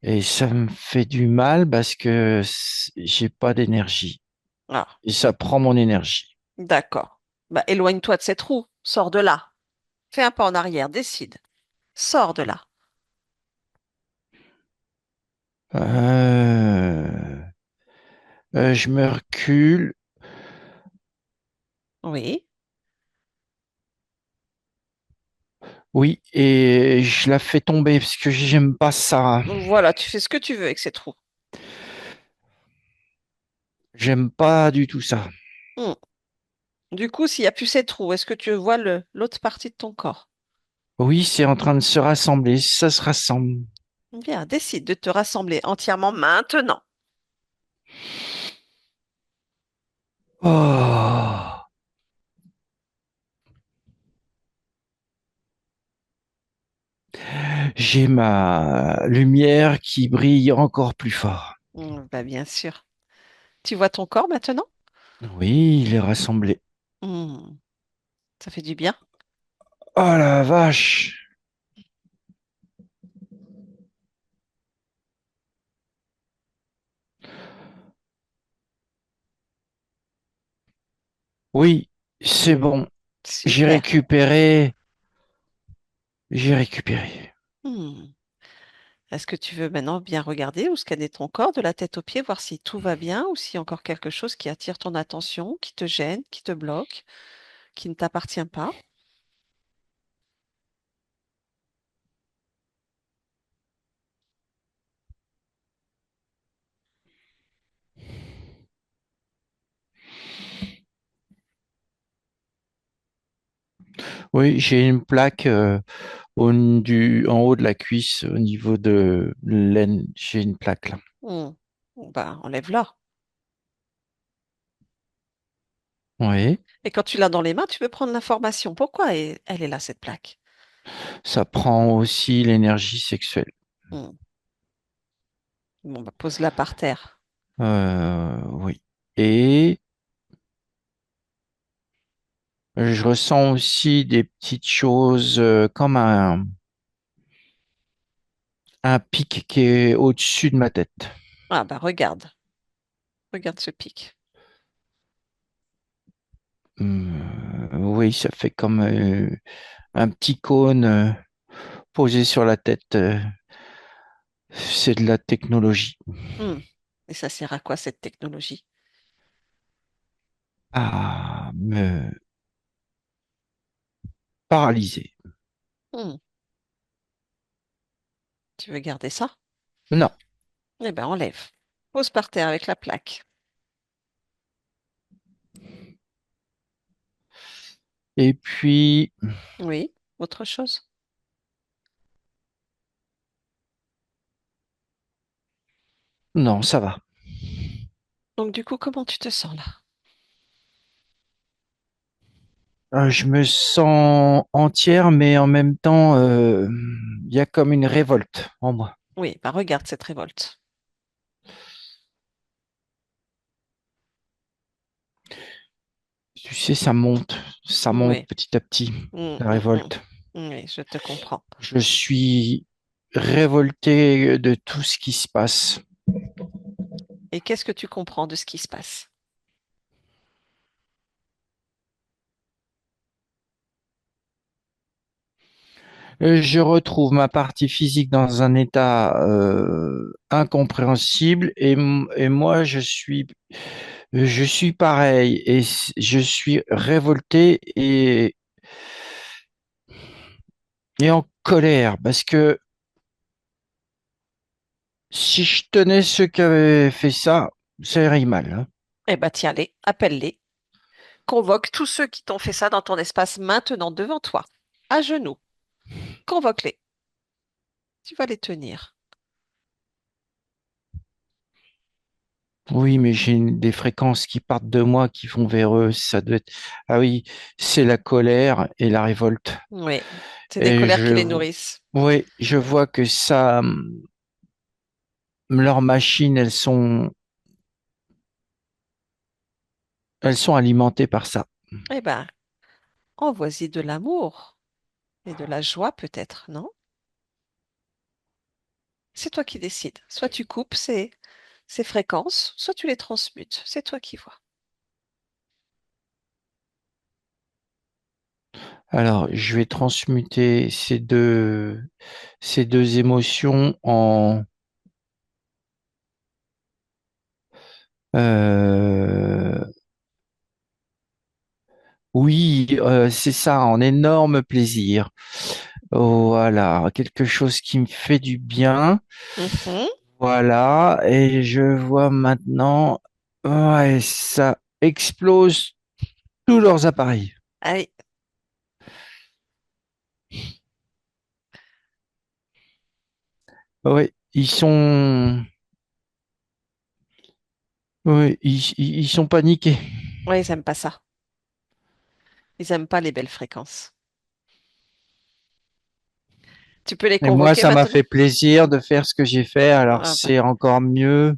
et ça me fait du mal parce que j'ai pas d'énergie Ah, et ça prend mon énergie. d'accord. Bah, éloigne-toi de cette roue. Sors de là. Fais un pas en arrière. Décide. Sors de là. Euh, je me recule, Oui. oui, et je la fais tomber parce que j'aime pas ça. Voilà, tu fais ce que tu veux avec cette roue. J'aime pas du tout ça. Hmm. Du coup, s'il n'y a plus cette roue, est-ce que tu vois l'autre partie de ton corps? Oui, c'est en train de se rassembler, ça se rassemble. Bien, décide de te rassembler entièrement maintenant. Oh, j'ai ma lumière qui brille encore plus fort. Bah, bien sûr. Tu vois ton corps maintenant? Oui, il est rassemblé. Hmm. Ça fait du bien. Oh la vache. Oui, c'est bon. J'ai Super. récupéré. J'ai récupéré. Hmm. Est-ce que tu veux maintenant bien regarder ou scanner ton corps de la tête aux pieds, voir si tout va bien ou s'il y a encore quelque chose qui attire ton attention, qui te gêne, qui te bloque, qui ne t'appartient pas? Oui, j'ai une plaque en haut de la cuisse, au niveau de l'aine. J'ai une plaque là. Hmm. Bon, bah, enlève-la. Oui, Et quand tu l'as dans les mains, tu peux prendre l'information. Pourquoi elle est là, cette plaque? ça prend aussi l'énergie sexuelle. Hmm. Bon, bah, pose-la par terre. Oui. Et je ressens aussi des petites choses comme un pic qui est au-dessus de ma tête. Ah, bah, regarde. Regarde ce pic. Oui, ça fait comme un petit cône posé sur la tête. C'est de la technologie. Hmm. Et ça sert à quoi, cette technologie? À me paralyser. Hmm. Tu veux garder ça? Non. Eh ben, enlève. Pose par terre avec la plaque. Et puis, Oui. Autre chose? non, ça va. Donc, du coup, comment tu te sens là? Je me sens entière, mais en même temps, il y a comme une révolte en moi. Oui, bah, regarde cette révolte. Tu sais, ça monte Oui. petit à petit, Hmm, la hmm, hmm. révolte. Oui, je te comprends. Je suis révolté de tout ce qui se passe. Et qu'est-ce que tu comprends de ce qui se passe? Je retrouve ma partie physique dans un état incompréhensible et moi, je suis pareil et je suis révolté et en colère parce que si je tenais ceux qui avaient fait ça, ça irait mal, hein. Eh ben, tiens-les, appelle-les. Convoque tous ceux qui t'ont fait ça dans ton espace maintenant devant toi, à genoux. Convoque-les. Tu vas les tenir. Oui, mais j'ai des fréquences qui partent de moi, qui vont vers eux. Ça doit être... Ah oui, c'est la colère et la révolte. Oui, c'est des Et colères qui les nourrissent. oui, je vois que ça, leurs machines, elles sont alimentées par ça. Eh ben, envoie-y de l'amour et de la joie peut-être, non? C'est toi qui décides. Soit tu coupes ces fréquences, soit tu les transmutes. C'est toi qui vois. Alors, je vais transmuter ces deux émotions en, euh, oui, c'est ça, en énorme plaisir. Voilà, quelque chose qui me fait du bien. Mhm. Voilà, et je vois maintenant, ouais, ça explose tous leurs appareils. Allez, Oui, oui, ils sont paniqués. ouais, ils aiment pas ça. Ils aiment pas les belles fréquences. Tu peux les Et moi, convoquer ça m'a maintenant? fait plaisir de faire ce que j'ai fait, alors Ah bah, c'est encore mieux.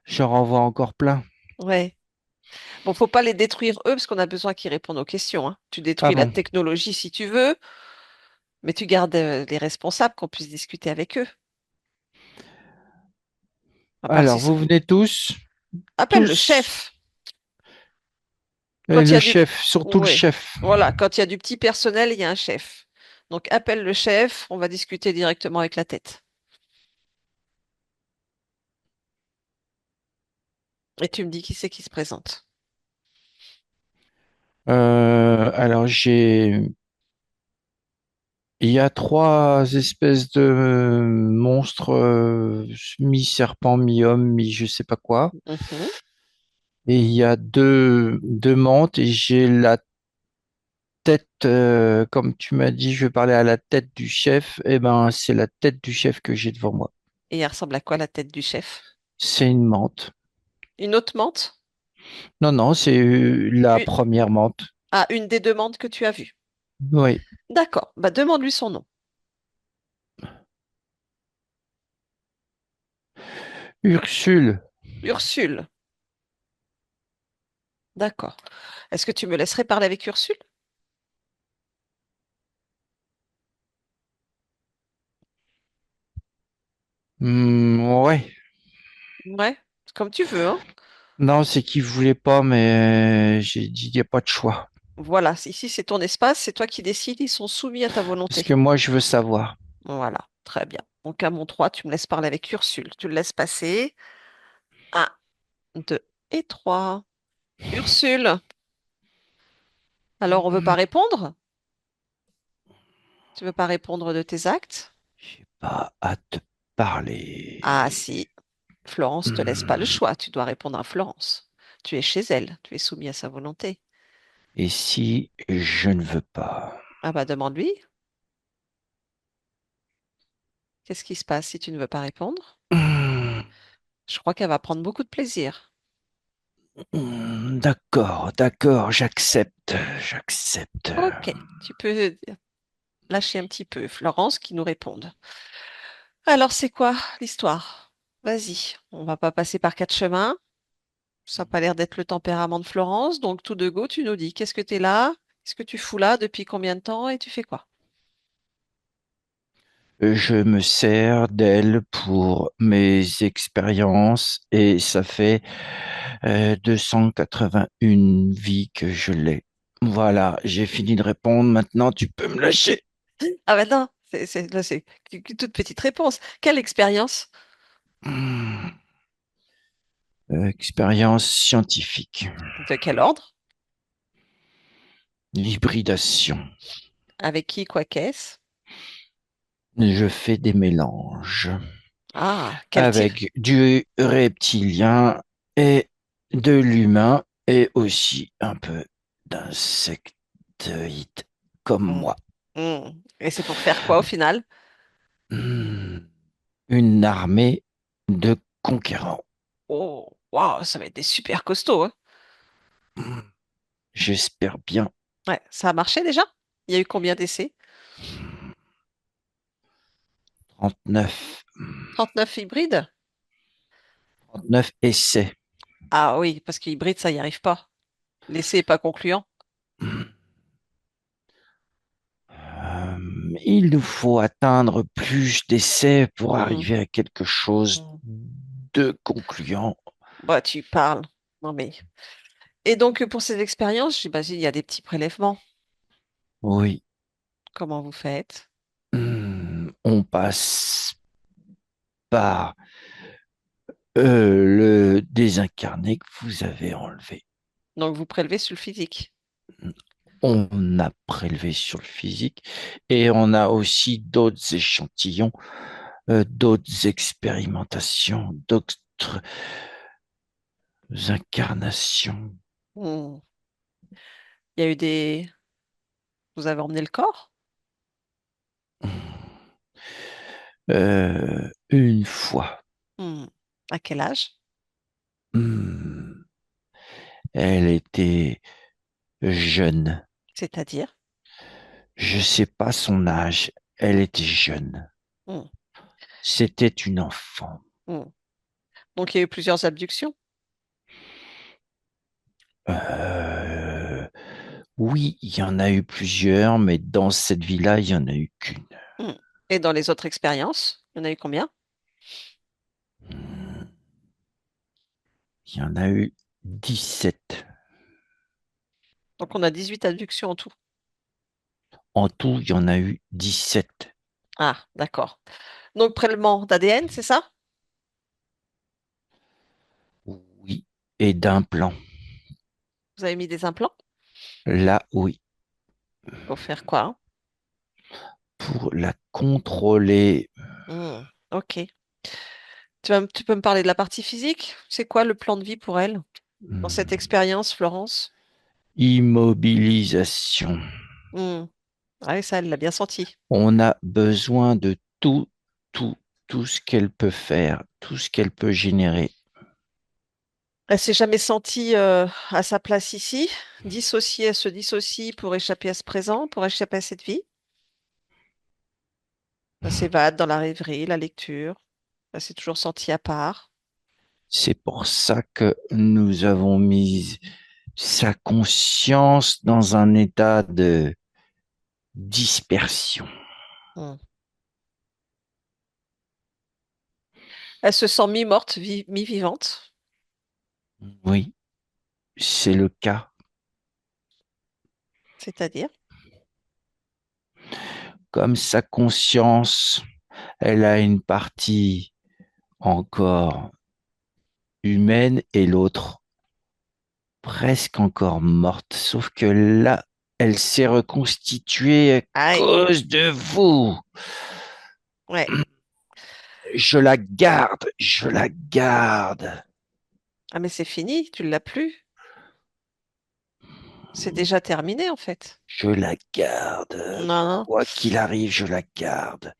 J'en renvoie encore plein. ouais. Bon, faut pas les détruire eux parce qu'on a besoin qu'ils répondent aux questions, hein. Tu Ah détruis la bon? technologie si tu veux, mais tu gardes les responsables qu'on puisse discuter avec eux. À part Alors, si... vous venez tous, Appelle le tous, chef. et Quand il y le a du... chef, surtout le Oui, chef. voilà, quand il y a du petit personnel, il y a un chef. Donc appelle le chef, on va discuter directement avec la tête. Et tu me dis qui c'est qui se présente. Alors, il y a trois espèces de monstres, mi-serpent, mi-homme, mi-je sais pas quoi. Mhm. Et il y a deux mantes et j'ai la tête, comme tu m'as dit, je vais parler à la tête du chef. Eh ben, c'est la tête du chef que j'ai devant moi. Et elle ressemble à quoi la tête du chef? C'est une menthe. Une autre menthe? Non, non, c'est la Une... première menthe. Ah, une des deux menthes que tu as vues. Oui. D'accord, bah demande-lui son nom. Ursule. Ursule. D'accord. Est-ce que tu me laisserais parler avec Ursule? Ouais. Ouais, comme tu veux, hein. Non, c'est qu'il voulait pas, mais j'ai dit il n'y a pas de choix. Voilà, ici c'est ton espace, c'est toi qui décides, ils sont soumis à ta Parce que volonté. moi, je veux savoir. Voilà, très bien. Donc à mon 3, tu me laisses parler avec Ursule. Tu le laisses passer. Un, 2 et 3. Ursule, alors on veut pas répondre? Tu veux pas répondre de tes actes? J'ai pas à te Ah parler. si, Florence te laisse pas le choix, tu dois répondre à Florence. Tu es chez elle, tu es soumis à sa volonté. Et si je ne veux pas? Ah bah demande-lui, qu'est-ce qui se passe si tu ne veux pas répondre? Je crois qu'elle va prendre beaucoup de plaisir. D'accord, d'accord, j'accepte, j'accepte. Ok, tu peux lâcher un petit peu. Florence qui nous réponde. Alors c'est quoi l'histoire? Vas-y, on va pas passer par quatre chemins. Ça n'a pas l'air d'être le tempérament de Florence, donc tout de go, tu nous dis qu'est-ce que tu es là? Qu'est-ce que tu fous là? Depuis combien de temps? Et tu fais quoi? Je me sers d'elle pour mes expériences et ça fait 281 vies que je l'ai. Voilà, j'ai fini de répondre. Maintenant, tu peux me lâcher. Ah ben non, là, c'est une toute petite réponse. Quelle expérience? Hmm, Expérience scientifique. De quel ordre? L'hybridation. Avec qui, quoi, qu'est-ce? Je fais des mélanges Ah, quel type? avec du reptilien et de l'humain et aussi un peu d'insectoïde comme Hmm. moi. Hmm. Et c'est pour faire quoi au final? Hmm, Une armée de conquérants. Oh, waouh, ça va être des super costauds, hein. Hmm, J'espère bien. Ouais, ça a marché déjà? Il y a eu combien d'essais? 39, 39 hybrides? 39 essais. Ah oui, parce qu'hybride, ça y arrive pas. L'essai est pas concluant. Il nous faut atteindre plus d'essais pour Hmm. arriver à quelque chose Hmm. de concluant. Bah, tu parles. Non mais. Et donc, pour ces expériences, j'imagine, il y a des petits prélèvements. Oui. Comment vous faites? On passe par le désincarné que vous avez enlevé. Donc, vous prélevez sur le physique. On a prélevé sur le physique et on a aussi d'autres échantillons, d'autres expérimentations, d'autres incarnations. Hmm. Il y a eu des... Vous avez emmené le corps? Une fois, Hmm. À quel âge? hmm, elle était jeune. C'est-à-dire? Je sais pas son âge. Elle était jeune. Hmm. C'était une enfant. Hmm. Donc, il y a eu plusieurs abductions? Euh, oui, il y en a eu plusieurs, mais dans cette vie-là, il y en a eu qu'une. Hmm. Et dans les autres expériences, il y en a eu combien? Il y en a eu 17. Donc, on a 18 abductions en tout. En tout, il y en a eu 17. Ah, d'accord. Donc, prélèvement d'ADN, c'est ça? Oui, et d'implants. Vous avez mis des implants? Là, oui, Pour faire quoi, hein? pour la contrôler. Hmm. Ok. Tu peux me parler de la partie physique? C'est quoi le plan de vie pour elle dans cette Hmm, expérience, Florence? Immobilisation. Hmm. Ah oui, ça, elle l'a bien senti. On a besoin de tout, tout, tout ce qu'elle peut faire, tout ce qu'elle peut générer. Elle s'est jamais sentie à sa place ici, dissociée, elle se dissocie pour échapper à ce présent, pour échapper à cette vie. Elle s'évade dans la rêverie, la lecture. Elle s'est toujours sentie à part. C'est pour ça que nous avons mis sa conscience dans un état de dispersion. Hmm. Elle se sent mi-morte, mi-vivante, Oui, c'est le cas. c'est-à-dire. Comme sa conscience, elle a une partie encore humaine et l'autre presque encore morte. Sauf que là, elle s'est reconstituée à Aïe, cause de vous. ouais. Je la garde, je la garde, Ah mais c'est fini, tu l'as plus. C'est déjà terminé en fait. je la garde. Non, non. Quoi qu'il arrive, je la garde.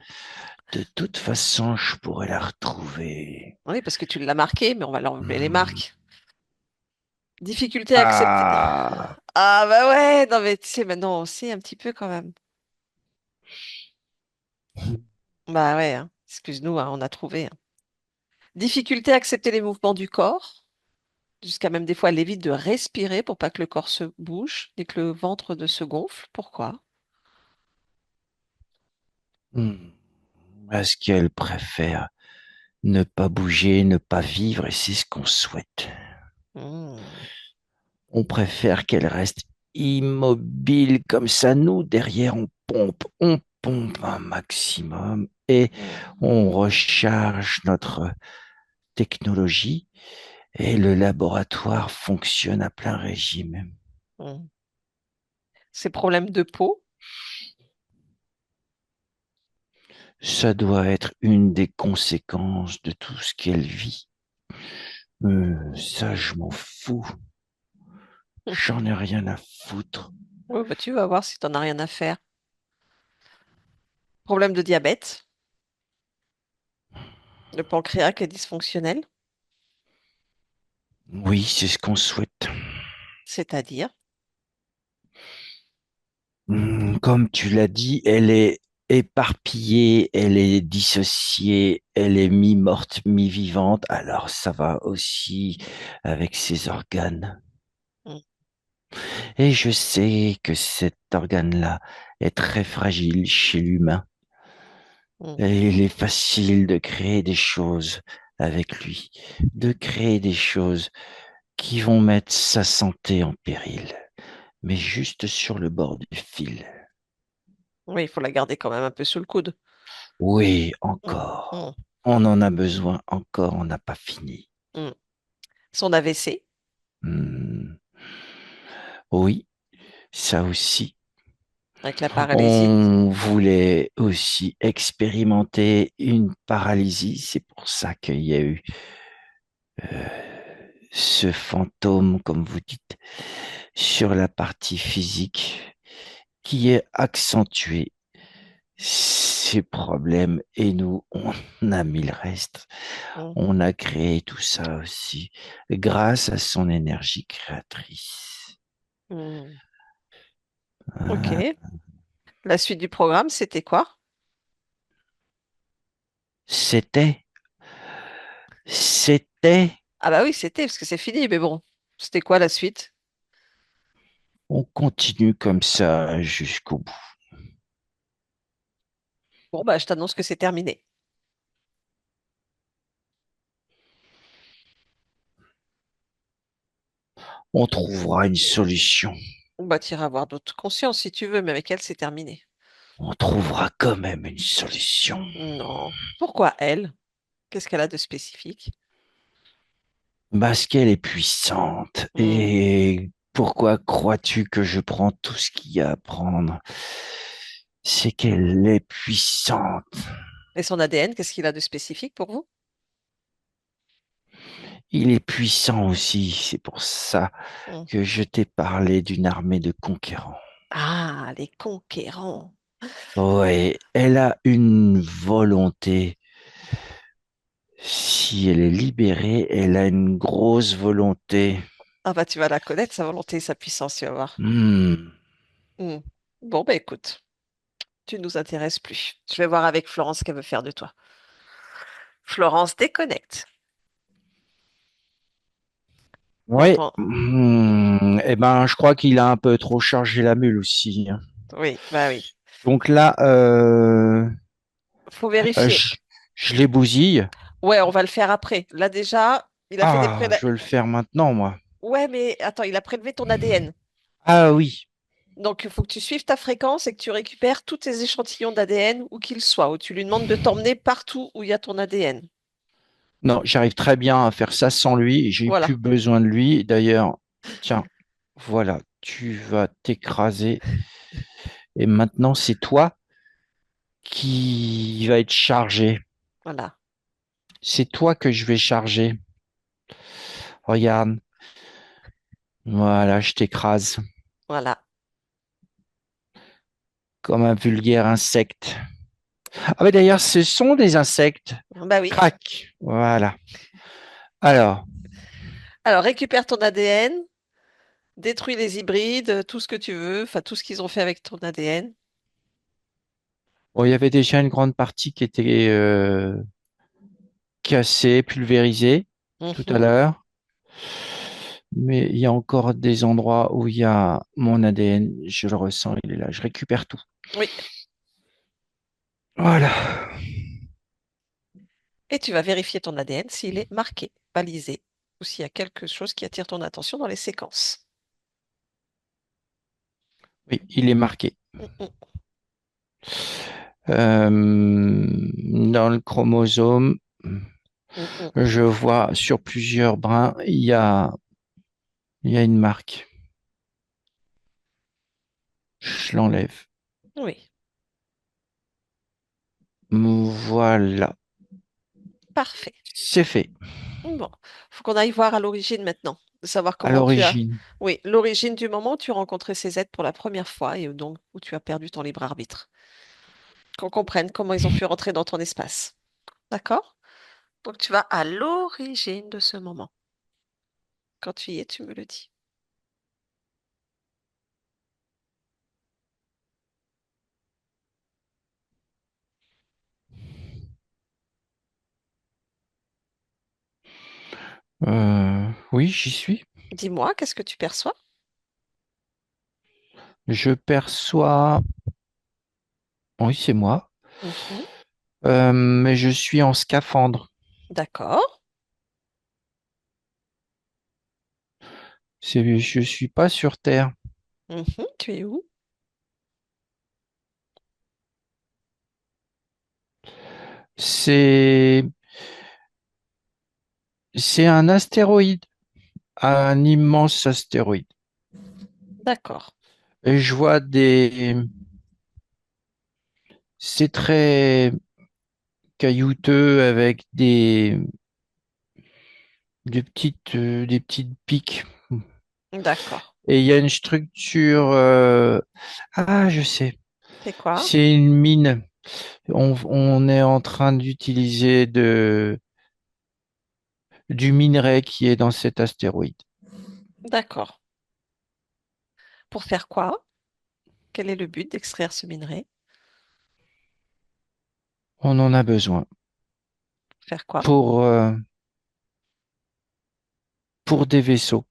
De toute façon, je pourrais la retrouver. Oui, parce que tu l'as marqué, mais on va leur enlever les Hmm. marques. Difficulté à accepter. Ah, Ah bah ouais, non mais tu sais, maintenant on sait un petit peu quand même. Bah ouais, hein. Excuse-nous, hein, on a trouvé, hein. Difficulté à accepter les mouvements du corps, jusqu'à même des fois elle évite de respirer pour pas que le corps se bouge et que le ventre ne se gonfle. Pourquoi? hmm. Parce qu'elle préfère ne pas bouger, ne pas vivre, et c'est ce qu'on souhaite. Hmm, On préfère qu'elle reste immobile comme ça. Nous, derrière, on pompe un maximum et hmm, on recharge notre technologie et le laboratoire fonctionne à plein régime. hmm. Ces problèmes de peau, Ça doit être une des conséquences de tout ce qu'elle vit. Ça, je m'en fous. J'en ai rien à foutre. ouais, bah, tu vas voir si t'en as rien à faire. Problème de diabète, le pancréas qui est dysfonctionnel, Oui, c'est ce qu'on souhaite. c'est-à-dire. Comme tu l'as dit, elle est éparpillée, elle est dissociée, elle est mi-morte, mi-vivante. Alors ça va aussi avec ses organes. Hmm, Et je sais que cet organe-là est très fragile chez l'humain. hmm, Et il est facile de créer des choses avec lui, de créer des choses qui vont mettre sa santé en péril, mais juste sur le bord du fil. oui, il faut la garder quand même un peu sous le coude. Oui, Hmm, encore. hmm, On en a besoin encore, on n'a pas fini. hmm. Son AVC, Hmm. Oui, ça aussi. avec la paralysie. On voulait aussi expérimenter une paralysie. C'est pour ça qu'il y a eu ce fantôme, comme vous dites, sur la partie physique qui est accentué ces problèmes et nous, on a mis le reste. Hmm, On a créé tout ça aussi grâce à son énergie créatrice. hmm. Ah, Ok. La suite du programme, c'était quoi? C'était, c'était, Ah bah oui, c'était, parce que c'est fini, mais bon. C'était quoi la suite? on continue comme ça jusqu'au bout. Bon, bah je t'annonce que c'est terminé. On trouvera une solution. Bon, bah t'iras voir d'autres consciences si tu veux, mais avec elle, c'est terminé. On trouvera quand même une solution. Non. Pourquoi elle? Qu'est-ce qu'elle a de spécifique? Parce qu'elle est puissante. Hmm. Et pourquoi crois-tu que je prends tout ce qu'il y a à prendre? C'est qu'elle est puissante. Et son ADN, qu'est-ce qu'il a de spécifique pour vous? Il est puissant aussi. C'est pour ça Hmm. que je t'ai parlé d'une armée de conquérants. Ah, les conquérants. Ouais, elle a une volonté. Si elle est libérée, elle a une grosse volonté. Ah bah tu vas la connaître, sa volonté et sa puissance, tu vas voir. Hmm. Hmm. Bon, bah écoute, tu nous intéresses plus. Je vais voir avec Florence ce qu'elle veut faire de toi. Florence déconnecte. Ouais. Maintenant, Eh ben, je crois qu'il a un peu trop chargé la mule aussi, hein. oui, bah oui. Donc là, Faut vérifier. je, je les bousille. Ouais, on va le faire après. Là déjà, il a fait des Ah, prélèvements. je veux le faire maintenant, moi. Ouais, mais attends, il a prélevé ton ADN. Ah oui. Donc, il faut que tu suives ta fréquence et que tu récupères tous tes échantillons d'ADN, où qu'ils soient, où tu lui demandes de t'emmener partout où il y a ton ADN. Non, j'arrive très bien à faire ça sans lui. J'ai eu plus Voilà, besoin de lui. D'ailleurs, tiens, voilà, tu vas t'écraser. Et maintenant, c'est toi qui va être chargé. voilà, C'est toi que je vais charger. Regarde. Voilà, je t'écrase voilà. comme un vulgaire insecte. Ah mais d'ailleurs, ce sont des insectes. Bah oui. Crac. Voilà. Alors, Alors, récupère ton ADN, détruis les hybrides, tout ce que tu veux, enfin tout ce qu'ils ont fait avec ton ADN. bon, il y avait déjà une grande partie qui était cassée, pulvérisée tout à Mhm. l'heure. Mais il y a encore des endroits où il y a mon ADN. Je le ressens, il est là. Je récupère tout. Oui. Voilà. Et tu vas vérifier ton ADN s'il est marqué, balisé, ou s'il y a quelque chose qui attire ton attention dans les séquences. Oui, il est marqué. Mhm. Dans le chromosome, Mhm. je vois sur plusieurs brins, il y a une marque. Je l'enlève. Oui. Voilà. Parfait. C'est fait. Bon, faut qu'on aille voir à l'origine maintenant, de savoir À comment tu as. l'origine. Oui, l'origine du moment où tu as rencontré ces êtres pour la première fois et donc où tu as perdu ton libre arbitre. Qu'on comprenne comment ils ont pu rentrer dans ton espace. D'accord? Donc tu vas à l'origine de ce moment. Quand tu y es, tu me le dis. Oui, j'y suis. Dis-moi, qu'est-ce que tu perçois? Je perçois. Oui, c'est moi. Mhm. Mais je suis en scaphandre. D'accord. Je suis pas sur Terre. Mhm. Tu es où? C'est c'est un astéroïde, un immense astéroïde. D'accord. Et je vois des. C'est très caillouteux avec des petites pics. D'accord. Et il y a une structure. Ah, je sais. C'est quoi? C'est une mine. On est en train d'utiliser du minerai qui est dans cet astéroïde. D'accord. Pour faire quoi? Quel est le but d'extraire ce minerai? On en a besoin Faire quoi? pour, euh, pour des vaisseaux.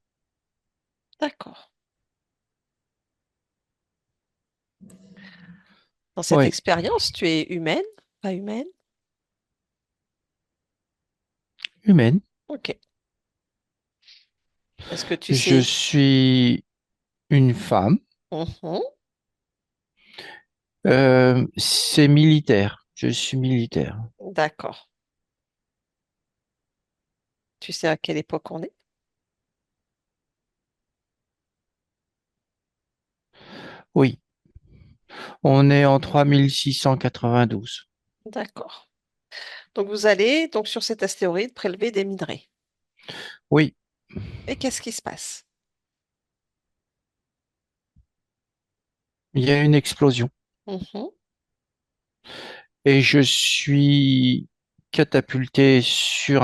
D'accord. Dans cette Oui, expérience, tu es humaine? Pas humaine? humaine. Ok. Est-ce que tu Je sais? suis une femme. Mhm. C'est militaire. Je suis militaire. D'accord. Tu sais à quelle époque on est? Oui, on est en 3692. D'accord. Donc vous allez donc sur cet astéroïde prélever des minerais. Oui, Et qu'est-ce qui se passe? Il y a une explosion Mhm. et je suis catapulté sur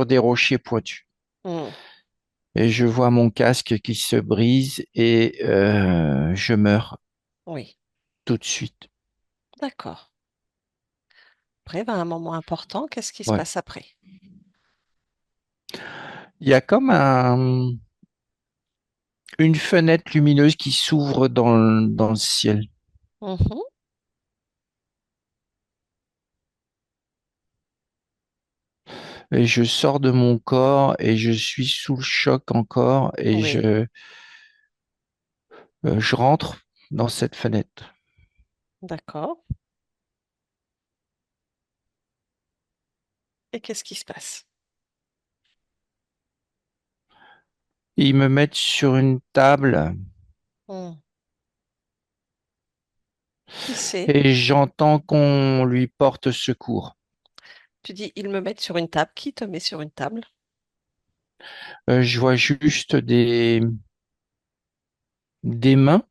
des rochers pointus. Mm. Et je vois mon casque qui se brise et je meurs Oui, tout de suite. d'accord. Après, ben, un moment important, qu'est-ce qui se Ouais. passe après? Il y a comme une fenêtre lumineuse qui s'ouvre dans le ciel. Mhm. Et je sors de mon corps et je suis sous le choc encore et Oui, je rentre dans cette fenêtre. d'accord. Et qu'est-ce qui se passe? Ils me mettent sur une table Mm. Qui c'est? et j'entends qu'on lui porte secours. Tu dis, ils me mettent sur une table. Qui te met sur une table? Je vois juste des mains.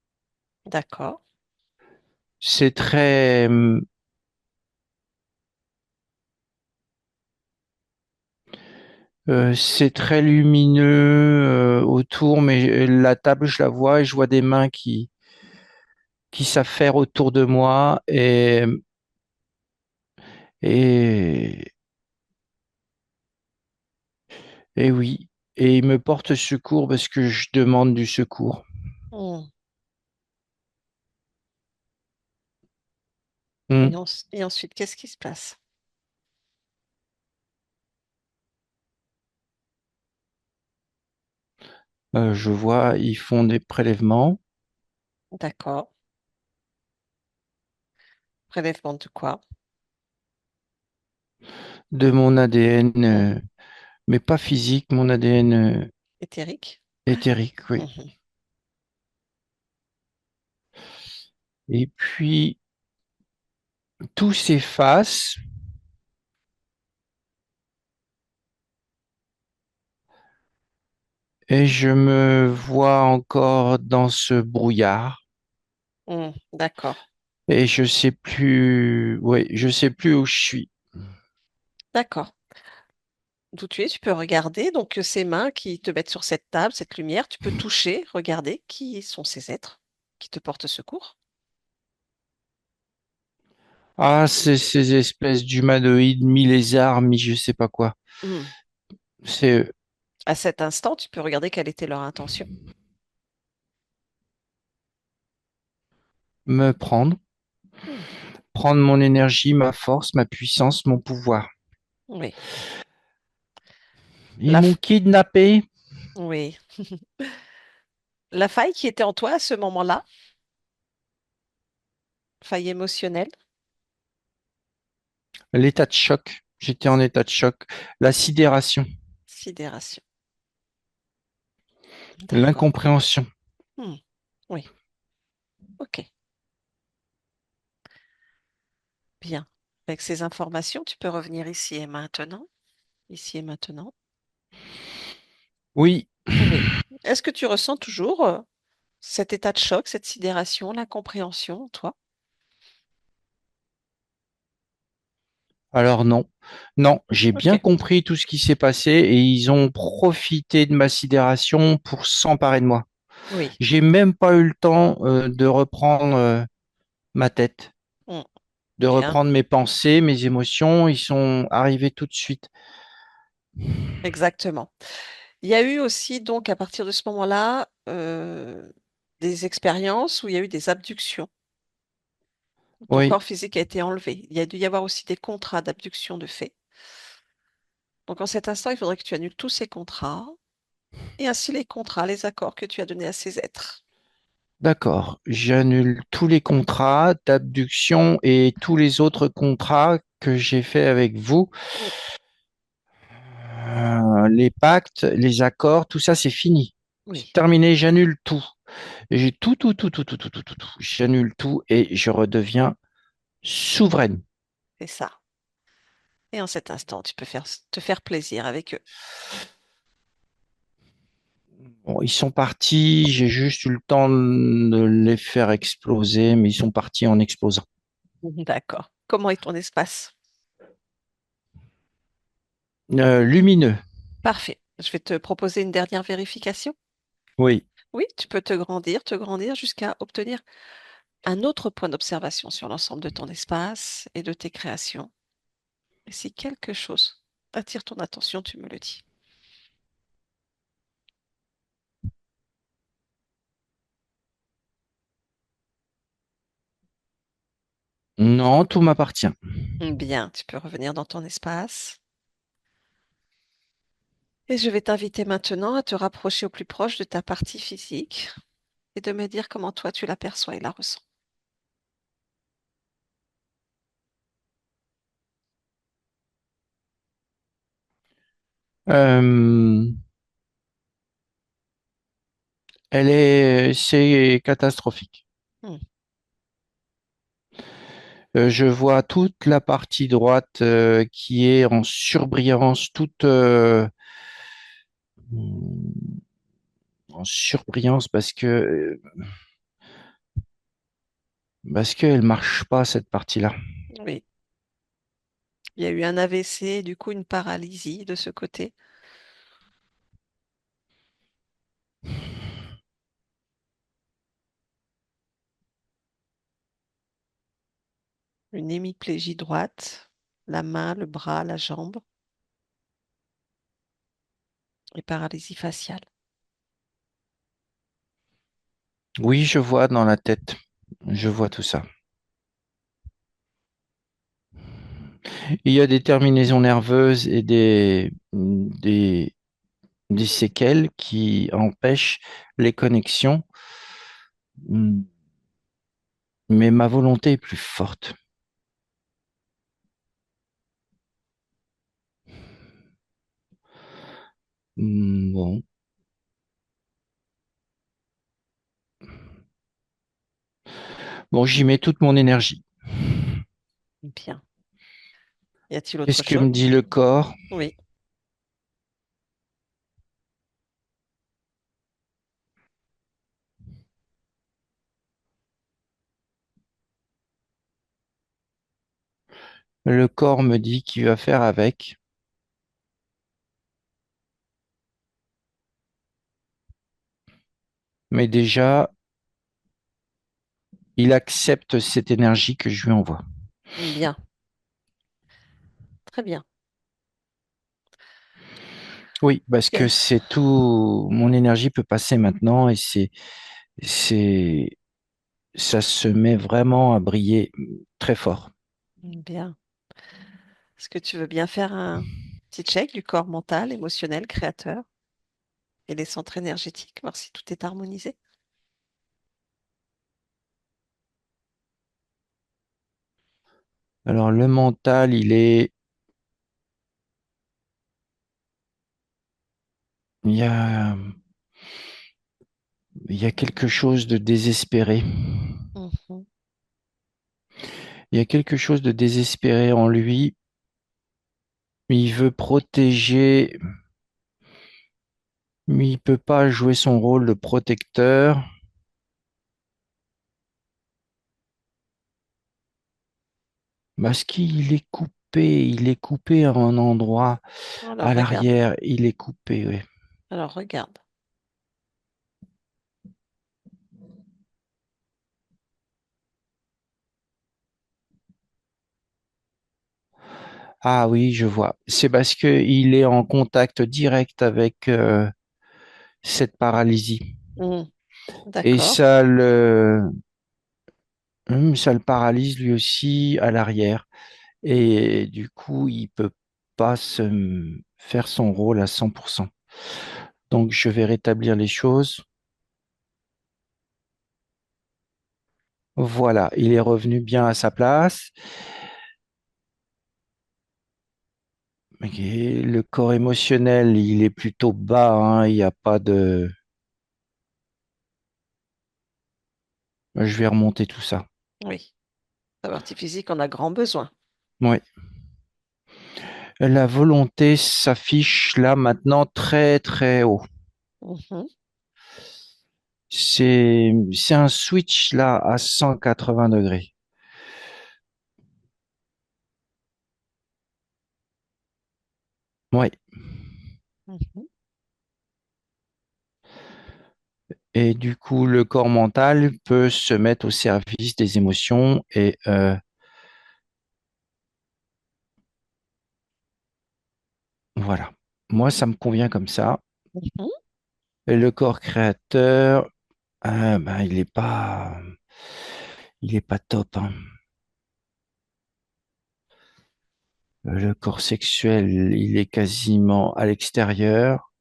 D'accord. C'est très, c'est très lumineux autour, mais la table, je la vois et je vois des mains qui s'affairent autour de moi et, et oui, et ils me portent secours parce que je demande du secours. Mm. Hmm. Et ensuite, qu'est-ce qui se passe? Je vois, ils font des prélèvements D'accord. Prélèvement de quoi? de mon ADN, Mhm. mais pas physique, mon ADN Éthérique? éthérique, oui. Mhm. Et puis, tout s'efface et je me vois encore dans ce brouillard. Mm. D'accord. Et je sais plus, ouais, je sais plus où je suis. D'accord. D'où tu es, tu peux regarder. Donc, ces mains qui te mettent sur cette table, cette lumière, tu peux toucher, regarder qui sont ces êtres qui te portent secours. Ah, c'est ces espèces d'humanoïdes, mi-lézards, mi-je sais pas quoi. Mm. C'est À cet instant, tu peux regarder quelle était leur intention. me prendre, Mm. prendre mon énergie, ma force, ma puissance, mon pouvoir. Oui. Ils La, m'ont f- kidnappé. oui. La faille qui était en toi à ce moment-là, faille émotionnelle, L'état de choc. J'étais en état de choc. La sidération, sidération. D'accord. l'incompréhension. Hmm. Oui. Ok. Bien. Avec ces informations, tu peux revenir ici et maintenant. Ici et maintenant. Oui. Oui. Est-ce que tu ressens toujours cet état de choc, cette sidération, l'incompréhension, toi? Alors non. Non, j'ai Ok. bien compris tout ce qui s'est passé et ils ont profité de ma sidération pour s'emparer de moi. Oui. J'ai même pas eu le temps de reprendre ma tête, Hmm. de Bien. reprendre mes pensées, mes émotions. Ils sont arrivés tout de suite. Exactement. Il y a eu aussi, donc, à partir de ce moment-là, des expériences où il y a eu des abductions. Ton Oui, corps physique a été enlevé. Il y a dû y avoir aussi des contrats d'abduction de fait. Donc, en cet instant, il faudrait que tu annules tous ces contrats et ainsi les contrats, les accords que tu as donnés à ces êtres. d'accord. J'annule tous les contrats d'abduction et tous les autres contrats que j'ai faits avec vous. Mm. Les pactes, les accords, tout ça, c'est fini. C'est Oui, terminé, j'annule tout. J'ai tout, tout, tout, tout, tout, tout, tout, tout, tout. J'annule tout et je redeviens souveraine. c'est ça. Et en cet instant, tu peux te faire plaisir avec eux. Bon, ils sont partis, j'ai juste eu le temps de les faire exploser, mais ils sont partis en explosant. D'accord. Comment est ton espace? Lumineux, Parfait. Je vais te proposer une dernière vérification. oui. Oui, tu peux te grandir jusqu'à obtenir un autre point d'observation sur l'ensemble de ton espace et de tes créations. Et si quelque chose attire ton attention, tu me le dis. Non, tout m'appartient. Bien, tu peux revenir dans ton espace. Et je vais t'inviter maintenant à te rapprocher au plus proche de ta partie physique et de me dire comment toi tu l'aperçois et la ressens. Euh, c'est catastrophique. Hmm. Je vois toute la partie droite qui est en surbrillance, toute en surbrillance parce qu'elle marche pas cette partie-là. Oui, il y a eu un AVC, du coup une paralysie de ce côté, une hémiplégie droite, la main, le bras, la jambe et paralysie faciale. Oui, je vois dans la tête, je vois Mhm. tout ça. Il y a des terminaisons nerveuses et des séquelles qui empêchent les connexions, mais ma volonté est plus forte. Bon, bon, j'y mets toute mon énergie. Bien. Y a-t-il autre Qu'est-ce que chose? me dit le corps? Oui. Le corps me dit qu'il va faire avec, mais déjà, il accepte cette énergie que je lui envoie. Bien. Très bien. Oui, parce que Ok. c'est tout, mon énergie peut passer maintenant et c'est, ça se met vraiment à briller très fort. Bien. Est-ce que tu veux bien faire un petit check du corps mental, émotionnel, créateur et les centres énergétiques, voir si tout est harmonisé? Alors, le mental, il y a, il y a quelque chose de désespéré. Mhm. Il y a quelque chose de désespéré en lui. Il veut protéger, mais il peut pas jouer son rôle de protecteur parce il est coupé à un endroit Alors à regarde. l'arrière, il est coupé, oui. Alors regarde. Ah oui, je vois. C'est parce que il est en contact direct avec cette paralysie. Mhm. Et D'accord. ça le paralyse lui aussi à l'arrière. Et du coup, il peut pas faire son rôle à 100%. Donc, je vais rétablir les choses. Voilà, il est revenu bien à sa place. Ok, le corps émotionnel, il est plutôt bas, hein, il n'y a pas de... Je vais remonter tout ça. Oui. La partie physique en a grand besoin. Oui. La volonté s'affiche là maintenant très très haut. Mhm, C'est un switch là à 180 degrés. Oui. mhm. Et du coup, le corps mental peut se mettre au service des émotions et voilà. Moi, ça me convient comme ça. Mhm. Et le corps créateur, ben, il est pas top, hein. Le corps sexuel, il est quasiment à l'extérieur.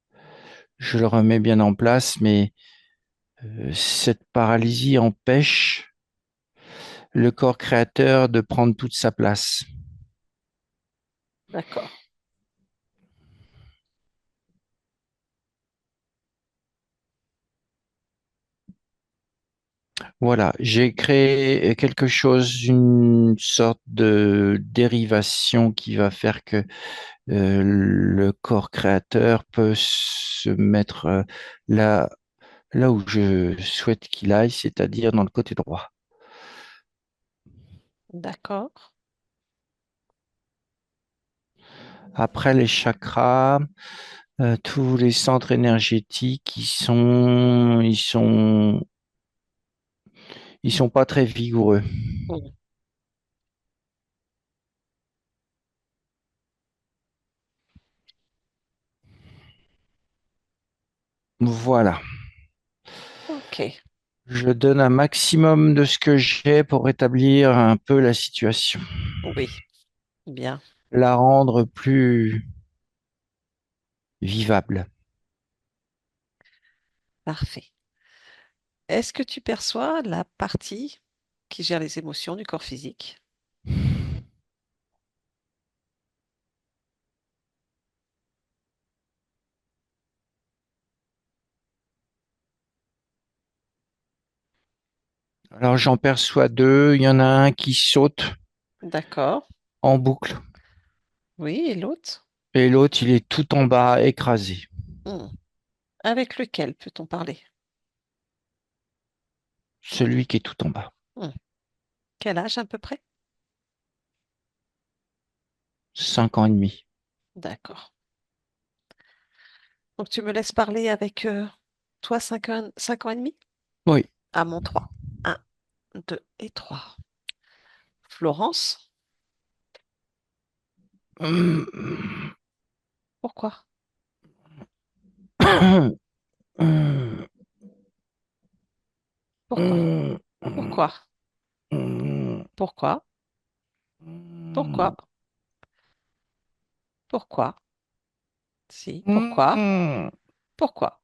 Je le remets bien en place, mais cette paralysie empêche le corps créateur de prendre toute sa place. D'accord, Voilà, j'ai créé quelque chose, une sorte de dérivation qui va faire que le corps créateur peut se mettre là, là où je souhaite qu'il aille, c'est-à-dire dans le côté droit. d'accord. Après les chakras, tous les centres énergétiques, ils sont pas très vigoureux. Mm. Voilà. Ok, Je donne un maximum de ce que j'ai pour rétablir un peu la situation, oui, bien, la rendre plus vivable. parfait. Est-ce que tu perçois la partie qui gère les émotions du corps physique? Alors j'en perçois deux. Il y en a un qui saute D'accord. en boucle Oui, et l'autre? et l'autre, il est tout en bas, écrasé. Hmm. Avec lequel peut-on parler? Celui qui est tout en bas. Hmm. Quel âge à peu près? 5 ans et demi. D'accord. Donc tu me laisses parler avec toi 5 ans et demi? Oui. À mon 3. Un, 2 et 3. Florence, pourquoi? Pourquoi? Pourquoi? Pourquoi? Pourquoi? Pourquoi? Si, pourquoi? Pourquoi?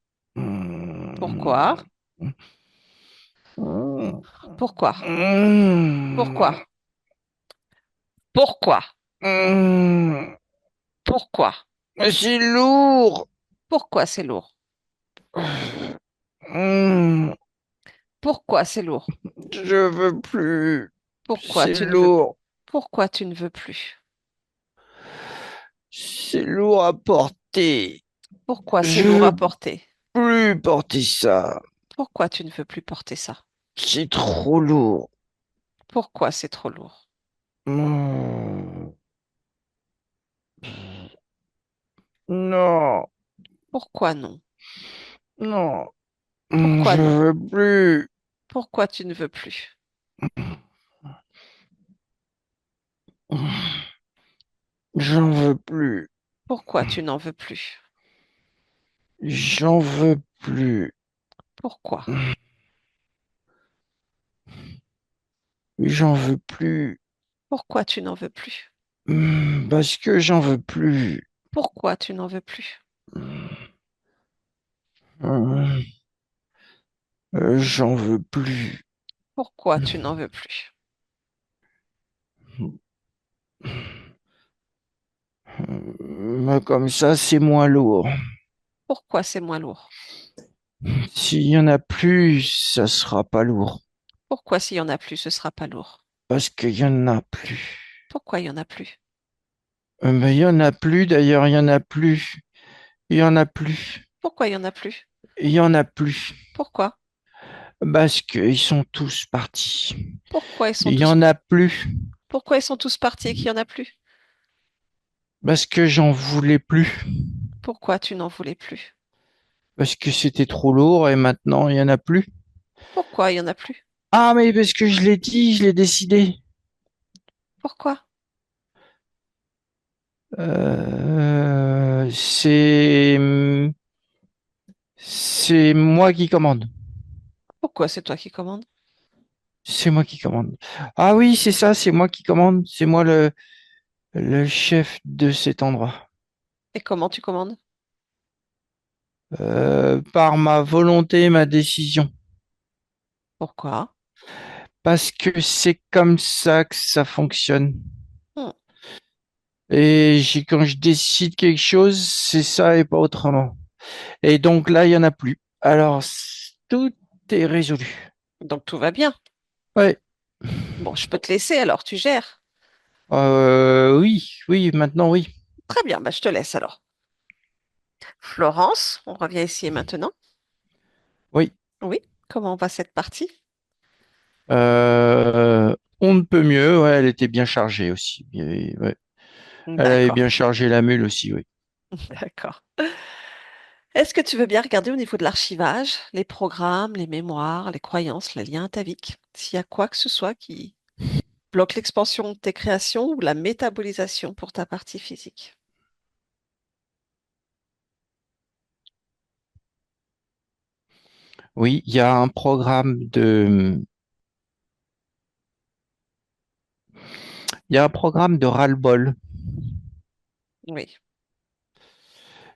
Pourquoi? Pourquoi? Pourquoi? Pourquoi? Pourquoi? Mais c'est lourd. Pourquoi c'est lourd? Pourquoi c'est lourd? Je veux plus. Pourquoi C'est tu ne veux plus? lourd. Pourquoi tu ne veux plus? C'est lourd à porter. Pourquoi c'est Je lourd à veux porter? plus porter ça. Pourquoi tu ne veux plus porter ça? C'est trop lourd. Pourquoi c'est trop lourd? Non. Non. Pourquoi non? Non. Pourquoi Je non? veux plus. Pourquoi tu ne veux plus? J'en veux plus. Pourquoi tu n'en veux plus? J'en veux plus. Pourquoi? J'en veux plus. Pourquoi tu n'en veux plus? Parce que j'en veux plus. Pourquoi tu n'en veux plus? Euh, J'en veux plus. Pourquoi tu n'en veux plus? Mais comme ça, c'est moins lourd. Pourquoi c'est moins lourd? S'il y en a plus, ça sera pas lourd. Pourquoi s'il y en a plus, ce sera pas lourd? Parce qu'il y en a plus. Pourquoi il y en a plus? Mais il y en a plus, d'ailleurs, il y en a plus. Il y en a plus. Pourquoi il y en a plus? Il y en a plus Pourquoi? parce qu'ils sont tous partis. Pourquoi ils sont Il y tous en a plus Pourquoi ils sont tous partis et qu'il y en a plus? parce que j'en voulais plus, Pourquoi tu n'en voulais plus? parce que c'était trop lourd et maintenant il y en a plus. Pourquoi il y en a plus? Ah, mais parce que je l'ai dit, je l'ai décidé. Pourquoi? Euh, c'est c'est moi qui commande. Pourquoi c'est toi qui commandes? C'est moi qui commande. Ah oui, c'est ça, c'est moi qui commande. C'est moi le chef de cet endroit. Et comment tu commandes? Par ma volonté, ma décision. Pourquoi? Parce que c'est comme ça que ça fonctionne. Hmm. Et quand je décide quelque chose, c'est ça et pas autrement. Et donc là, il y en a plus. Alors, tout est résolu. Donc tout va bien. Ouais. Bon, je peux te laisser alors, tu gères. Oui, oui, maintenant oui. Très bien, bah, je te laisse alors. Florence, on revient ici et maintenant. Oui. Oui, comment va cette partie? On ne peut mieux. Ouais, elle était bien chargée aussi. Ouais. Elle avait D'accord, bien chargé la mule aussi, oui. d'accord. Est-ce que tu veux bien regarder au niveau de l'archivage, les programmes, les mémoires, les croyances, les liens ataviques, s'il y a quoi que ce soit qui bloque l'expansion de tes créations ou la métabolisation pour ta partie physique? Oui, il y a un programme de ras-le-bol. Oui.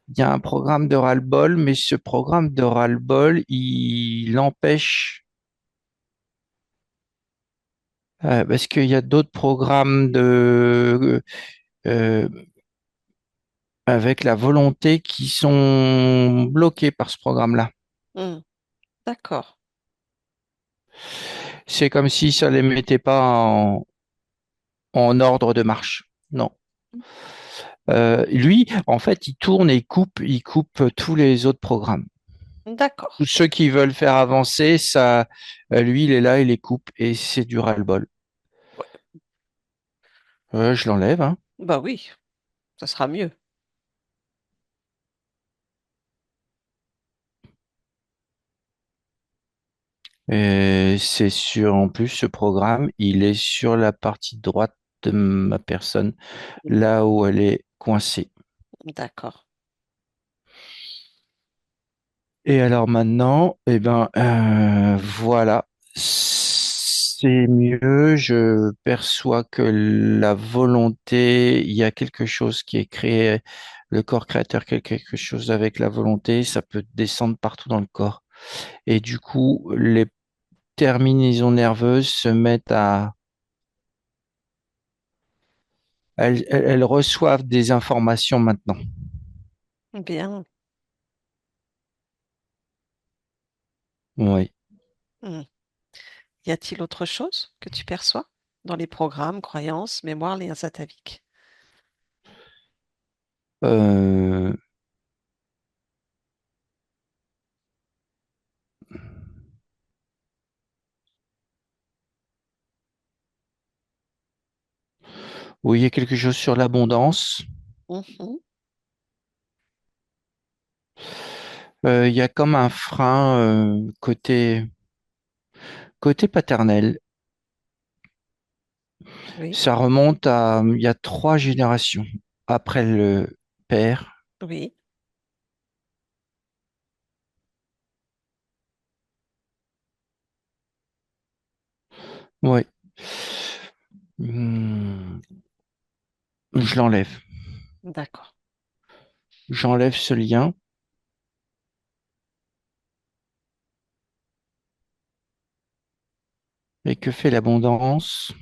Il y a un programme de ras-le-bol, mais ce programme de ras-le-bol, il empêche, parce qu'il y a d'autres programmes euh, avec la volonté qui sont bloqués par ce programme-là. Hmm, d'accord. C'est comme si ça les mettait pas en ordre de marche. Non. Lui, en fait, il tourne et il coupe tous les autres programmes. D'accord. Tous ceux qui veulent faire avancer, ça, lui, il est là, il les coupe et c'est du ras-le-bol. Ouais. Je l'enlève, hein. Bah oui, ça sera mieux. Et c'est sur, en plus, ce programme, il est sur la partie droite de ma personne, là où elle est coincée. D'accord. Et alors maintenant, eh ben, voilà, c'est mieux. Je perçois que la volonté, il y a quelque chose qui est créé, le corps créateur quelque chose avec la volonté, ça peut descendre partout dans le corps. Et du coup, les terminaisons nerveuses se mettent elles reçoivent des informations maintenant. Bien. Oui. Hmm. Y a-t-il autre chose que tu perçois dans les programmes, croyances, mémoires, liens ataviques? Euh, oui, il y a quelque chose sur l'abondance. Mhm. Il y a comme un frein côté paternel. Oui, Ça remonte à il y a 3 générations après le père. oui, Oui. Hmm, je l'enlève. d'accord. J'enlève ce lien. Et que fait l'abondance?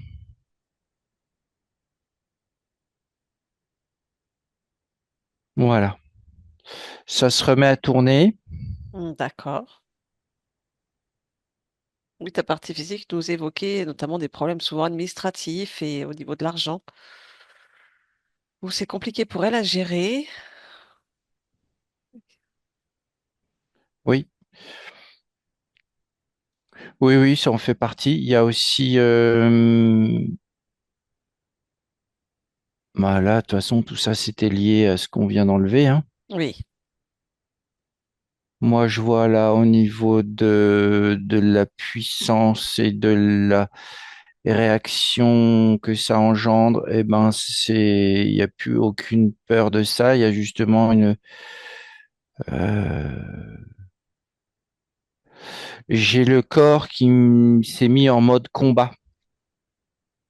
Voilà. Ça se remet à tourner. D'accord. Oui, ta partie physique nous évoquait notamment des problèmes souvent administratifs et au niveau de l'argent, où c'est compliqué pour elle à gérer. Oui, oui, oui, ça en fait partie. Il y a aussi, bah là, de toute façon, tout ça, c'était lié à ce qu'on vient d'enlever, hein. Oui. Moi, je vois là au niveau de la puissance et de la réaction que ça engendre, eh ben, il n'y a plus aucune peur de ça. Il y a justement euh, j'ai le corps s'est mis en mode combat.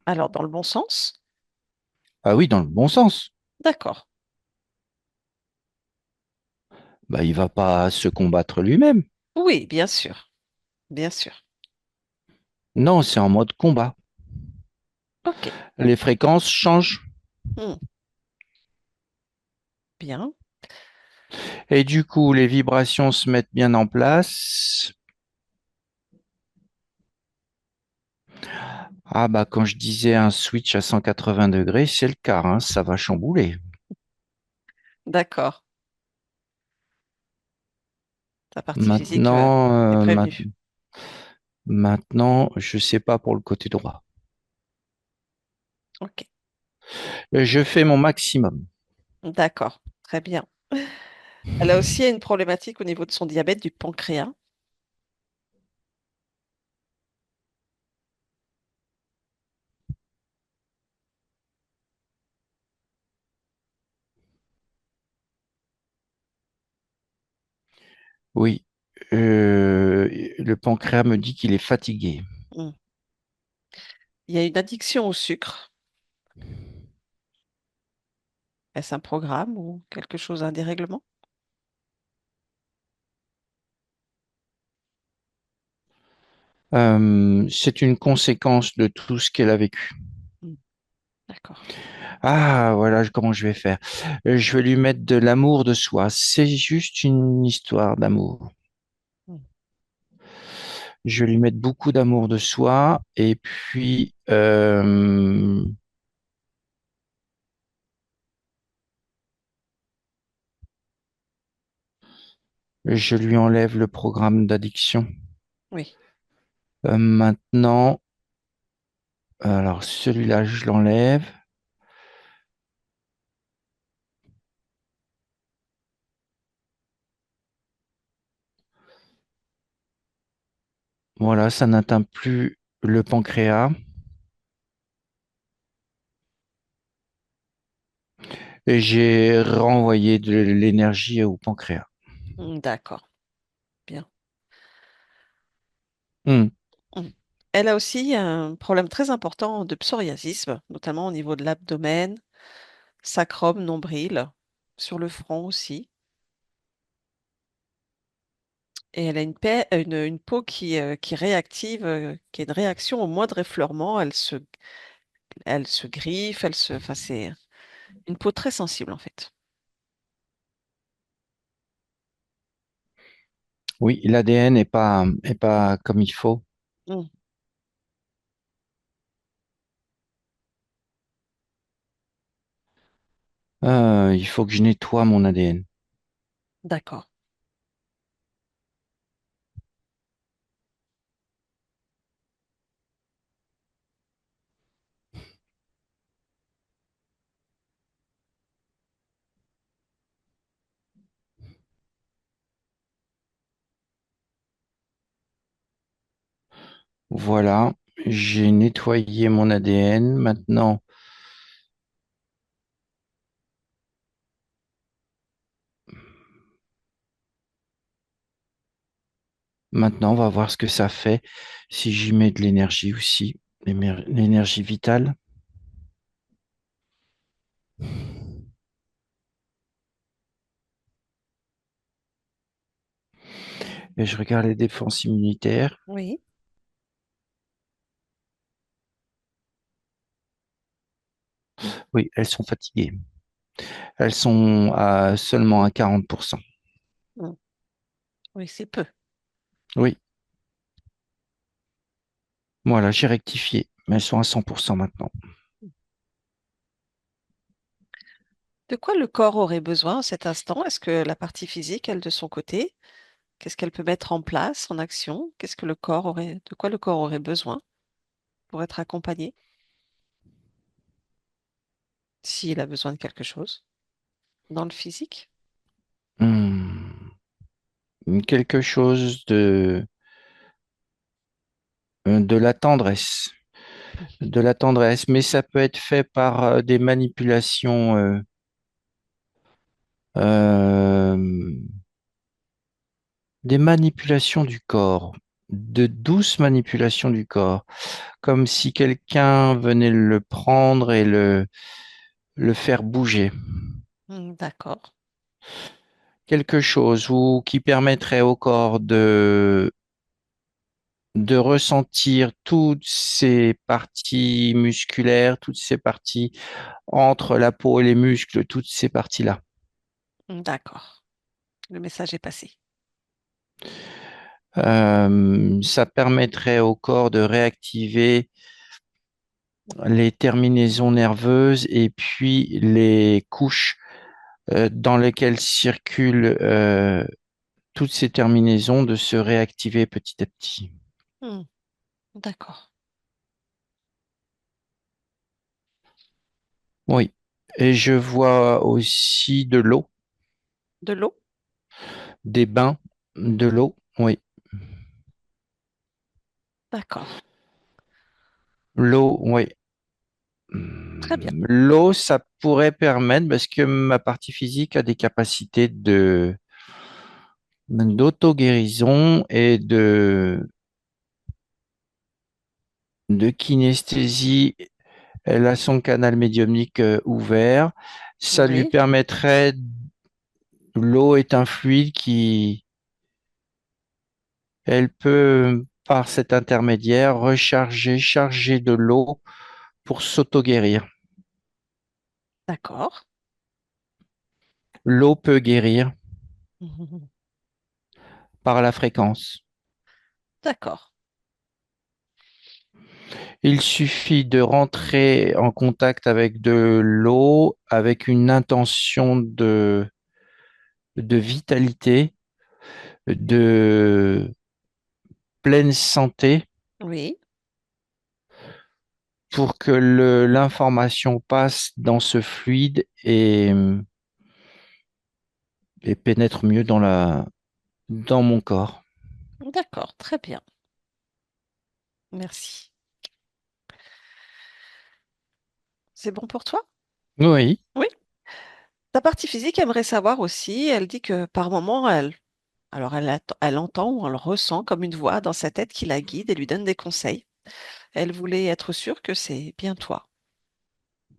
Alors, dans le bon sens? Ah oui, dans le bon sens. D'accord. Bah, il va pas se combattre lui-même. Oui, bien sûr. Bien sûr. Non, c'est en mode combat. OK. Les fréquences changent. Hmm. Bien. Et du coup, les vibrations se mettent bien en place. Ah bah quand je disais un switch à 180 degrés, c'est le cas, hein, ça va chambouler. D'accord. Ta partie physique Maintenant, est prévenue. maintenant, je sais pas pour le côté droit. OK. Je fais mon maximum. D'accord. Très bien. Elle a aussi une problématique au niveau de son diabète du pancréas. Oui, le pancréas me dit qu'il est fatigué. Hmm. Il y a une addiction au sucre. Est-ce un programme ou quelque chose, un dérèglement? C'est une conséquence de tout ce qu'elle a vécu. Hmm. D'accord. Ah, voilà comment je vais faire. Je vais lui mettre de l'amour de soi. C'est juste une histoire d'amour. Hmm. Je vais lui mettre beaucoup d'amour de soi et puis je lui enlève le programme d'addiction. Oui. Maintenant, alors celui-là, je l'enlève. Voilà, ça n'atteint plus le pancréas. Et j'ai renvoyé de l'énergie au pancréas. Hmm. D'accord. Bien. Hmm. Hmm. Elle a aussi un problème très important de psoriasisme, notamment au niveau de l'abdomen, sacrum, nombril, sur le front aussi. Et elle a une peau qui réactive, qui a une réaction au moindre effleurement. Elle se griffe, enfin, c'est une peau très sensible en fait. Oui, l'ADN est pas comme il faut. Hmm. Il faut que je nettoie mon ADN. D'accord. Voilà, j'ai nettoyé mon ADN. Maintenant, on va voir ce que ça fait si j'y mets de l'énergie aussi, l'énergie vitale. Et je regarde les défenses immunitaires. Oui. Oui, elles sont fatiguées. Elles sont seulement à 40%. Hmm. Oui, c'est peu. Oui, voilà, j'ai rectifié. Mais elles sont à 100% maintenant. De quoi le corps aurait besoin à cet instant? Est-ce que la partie physique, elle, de son côté? Qu'est-ce qu'elle peut mettre en place en action? Qu'est-ce que le corps aurait, de quoi le corps aurait besoin pour être accompagné s'il a besoin de quelque chose dans le physique? Hmm, quelque chose de la tendresse. De la tendresse, mais ça peut être fait par euh, des manipulations du corps, de douces manipulations du corps, comme si quelqu'un venait le prendre et le faire bouger. D'accord, Quelque chose ou qui permettrait au corps de ressentir toutes ces parties musculaires, toutes ces parties entre la peau et les muscles, toutes ces parties-là. d'accord. Le message est passé. Ça permettrait au corps de réactiver les terminaisons nerveuses et puis les couches dans lesquelles circulent toutes ces terminaisons de se réactiver petit à petit. Hmm, d'accord. Oui. Et je vois aussi de l'eau, De l'eau? des bains, de l'eau. Oui. D'accord. L'eau, oui. Très bien. L'eau, ça pourrait permettre, parce que ma partie physique a des capacités d'auto-guérison et de kinesthésie. Elle a son canal médiumnique ouvert. Ça lui Oui, permettrait, l'eau est un fluide qui, elle peut, par cet intermédiaire, recharger, charger de l'eau pour s'auto-guérir. d'accord. L'eau peut guérir par la fréquence. D'accord. Il suffit de rentrer en contact avec de l'eau, avec une intention de vitalité, de pleine santé, Oui, pour que l'information passe dans ce fluide et pénètre mieux dans mon corps. d'accord. Très bien. Merci. C'est bon pour toi? Oui, Oui. Ta partie physique aimerait savoir aussi, elle dit que par moment, elle entend ou elle ressent comme une voix dans sa tête qui la guide et lui donne des conseils. Elle voulait être sûre que c'est bien toi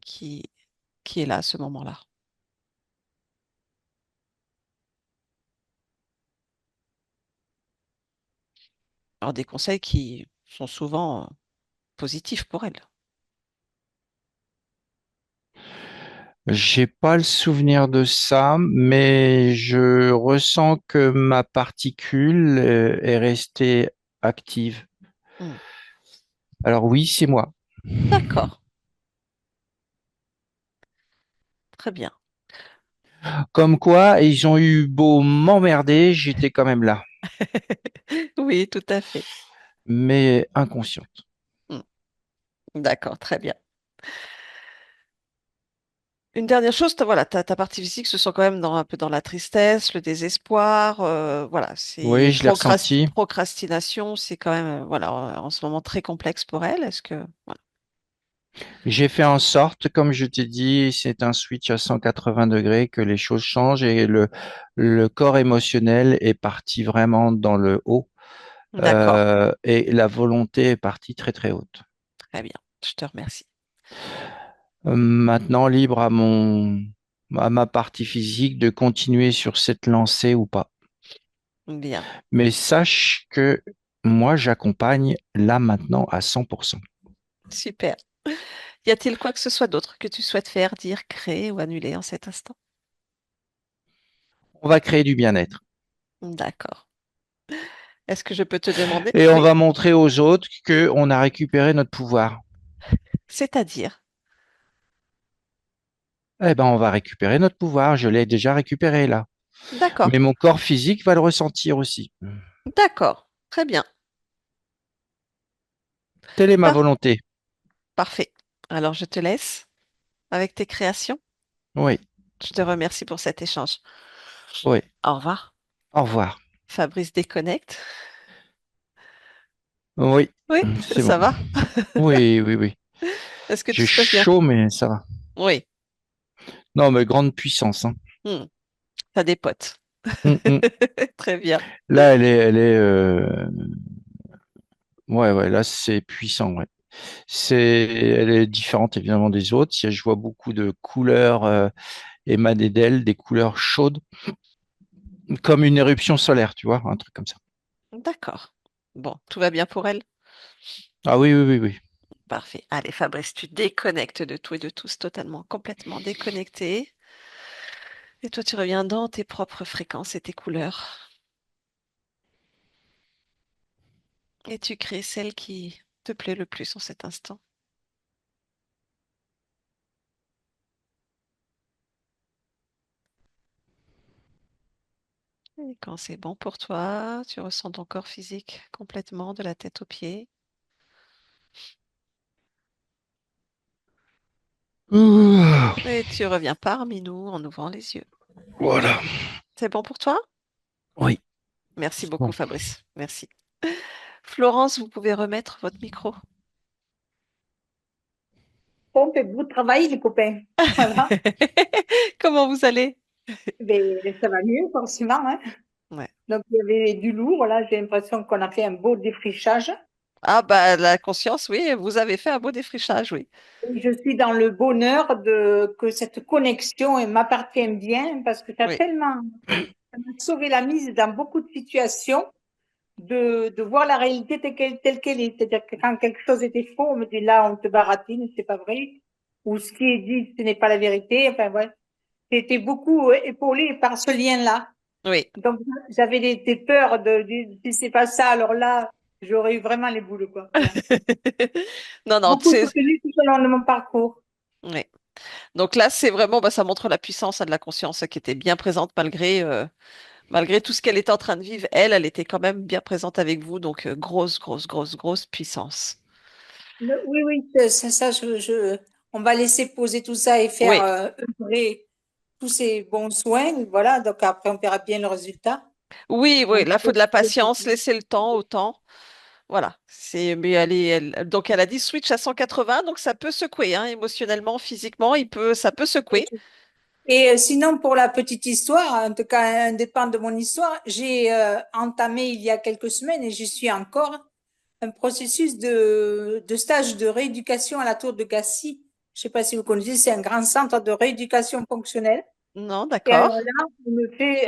qui, qui est là à ce moment-là. Alors des conseils qui sont souvent positifs pour elle. j'ai pas le souvenir de ça, mais je ressens que ma particule est restée active. Hmm. Alors oui, c'est moi. D'accord, très bien. Comme quoi, ils ont eu beau m'emmerder, j'étais quand même là, Oui, tout à fait. mais inconsciente. Hmm. D'accord, très bien. Une dernière chose, voilà, ta partie physique se sent quand même un peu dans la tristesse, le désespoir. Voilà, Oui, c'est je l'ai ressenti. procrastination, c'est quand même voilà, en ce moment très complexe pour elle. Est-ce que voilà. J'ai fait en sorte, comme je t'ai dit, c'est un switch à 180 degrés, que les choses changent et le corps émotionnel est parti vraiment dans le haut D'accord, et la volonté est partie très très haute. très bien. Je te remercie. Maintenant, libre à ma partie physique de continuer sur cette lancée ou pas. Bien, Mais sache que moi, j'accompagne là maintenant à 100%. super. Y a-t-il quoi que ce soit d'autre que tu souhaites faire, dire, créer ou annuler en cet instant? On va créer du bien-être. D'accord. Est-ce que je peux te demander? Et on Oui, va montrer aux autres qu'on a récupéré notre pouvoir. c'est-à-dire. Eh ben, on va récupérer notre pouvoir. Je l'ai déjà récupéré là. D'accord, Mais mon corps physique va le ressentir aussi. d'accord, très bien. Telle est ma Par- volonté. Parfait. Alors, je te laisse avec tes créations. Oui, Je te remercie pour cet échange. oui. Au revoir. Au revoir. Fabrice déconnecte. Oui, Oui, c'est bon. ça va? Oui, oui, oui. Est-ce que tout J'ai se passe bien? chaud, mais ça va. Oui. Non, mais grande puissance, hein. Hmm, t'as des potes. Hum, hum. Très bien. Là, ouais, ouais, là, c'est puissant, ouais. Elle est différente évidemment des autres. Je vois beaucoup de couleurs émaner d'elle, des couleurs chaudes, comme une éruption solaire, tu vois, un truc comme ça. D'accord. Bon, tout va bien pour elle? Ah oui, oui, oui, oui. Parfait. Allez, Fabrice, tu déconnectes de tout et de tous, totalement, complètement déconnecté. Et toi, tu reviens dans tes propres fréquences et tes couleurs. Et tu crées celle qui te plaît le plus en cet instant. Et quand c'est bon pour toi, tu ressens ton corps physique complètement de la tête aux pieds. Ouh, Et tu reviens parmi nous en ouvrant les yeux. voilà. C'est bon pour toi? Oui. Merci beaucoup, Bon. Fabrice. Merci. Florence, vous pouvez remettre votre micro. Bon, fait beaucoup de travail, les copains. Voilà. Comment vous allez? Mais ça va mieux, forcément, hein. Ouais. Donc, il y avait du lourd. Là, j'ai l'impression qu'on a fait un beau défrichage. Ah bah la conscience, oui, vous avez fait un beau défrichage, oui. Et je suis dans le bonheur que cette connexion elle m'appartient bien parce que Oui, ça m'a sauvé la mise dans beaucoup de situations de voir la réalité telle qu'elle est. C'est-à-dire que quand quelque chose était faux, on me dit là, on te baratine, c'est pas vrai. Ou ce qui est dit, ce n'est pas la vérité. Enfin, ouais. J'ai été beaucoup épaulée par ce lien-là. oui. Donc, j'avais des peurs si c'est pas ça, alors là, j'aurais eu vraiment les boules, quoi. Voilà. Non, non, Beaucoup soutenu tout au long de mon parcours. oui. Donc là, c'est vraiment, bah, ça montre la puissance de la conscience qui était bien présente malgré tout ce qu'elle était en train de vivre. Elle était quand même bien présente avec vous. Donc, grosse, grosse, grosse, grosse puissance. Oui, oui, on va laisser poser tout ça et faire Oui, œuvrer tous ces bons soins. Voilà, donc après, on verra bien le résultat. oui, oui. On Là, il faut de la patience, laisser le temps au temps. Voilà. Mais donc elle a dit switch à 180, donc ça peut secouer, hein, émotionnellement, physiquement, ça peut secouer. Et sinon, pour la petite histoire, en tout cas, indépendant de mon histoire, j'ai entamé il y a quelques semaines et j'y suis encore un processus de stage de rééducation à la Tour de Gassy. Je ne sais pas si vous connaissez, c'est un grand centre de rééducation fonctionnelle. Non, Et alors d'accord. là,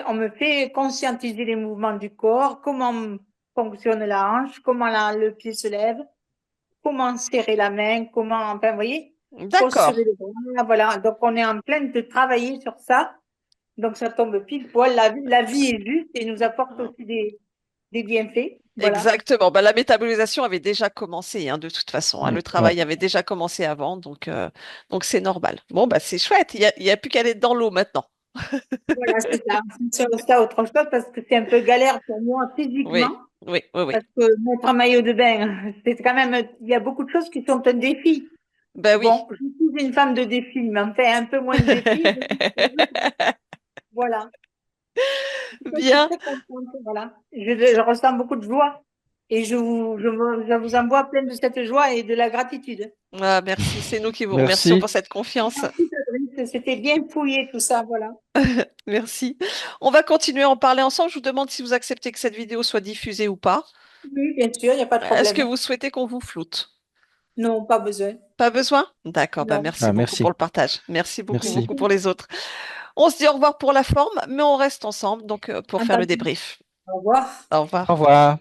on me fait conscientiser les mouvements du corps, comment fonctionne la hanche, comment le pied se lève, comment serrer la main, comment, enfin, vous voyez, D'accord. posturer le bras, voilà. Donc, on est en plein de travailler sur ça. Donc, ça tombe pile poil. La vie est juste et nous apporte aussi des bienfaits. Voilà. Exactement. Bah, la métabolisation avait déjà commencé, hein, de toute façon, hein. Mm, Le ouais. travail avait déjà commencé avant, donc c'est normal. Bon, bah, c'est chouette. Il y a plus qu'à aller dans l'eau maintenant. Voilà, c'est ça. C'est sur ça autre chose parce que c'est un peu galère pour moi Oui, physiquement. oui, oui, oui. Parce que mettre un maillot de bain, c'est quand même, il y a beaucoup de choses qui sont un défi. Ben oui. Bon, je suis une femme de défi, mais enfin un peu moins de défi. Voilà. Je suis Bien. très contente. Voilà. Je ressens beaucoup de joie et je vous envoie plein de cette joie et de la gratitude. Ah, merci. C'est nous qui vous remercions Merci. pour cette confiance. Merci, Fabrice. C'était bien fouillé tout ça. Voilà. Merci. On va continuer à en parler ensemble. Je vous demande si vous acceptez que cette vidéo soit diffusée ou pas. Oui, bien sûr, il n'y a pas de Est-ce que problème. vous souhaitez qu'on vous floute? Non, pas besoin. Pas besoin? D'accord, bah Non. merci Ah, beaucoup pour merci. le partage. Merci beaucoup, Merci. beaucoup pour les autres. On se dit au revoir pour la forme, mais on reste ensemble pour faire le Entendu. débrief. Au revoir. Au Au revoir. revoir.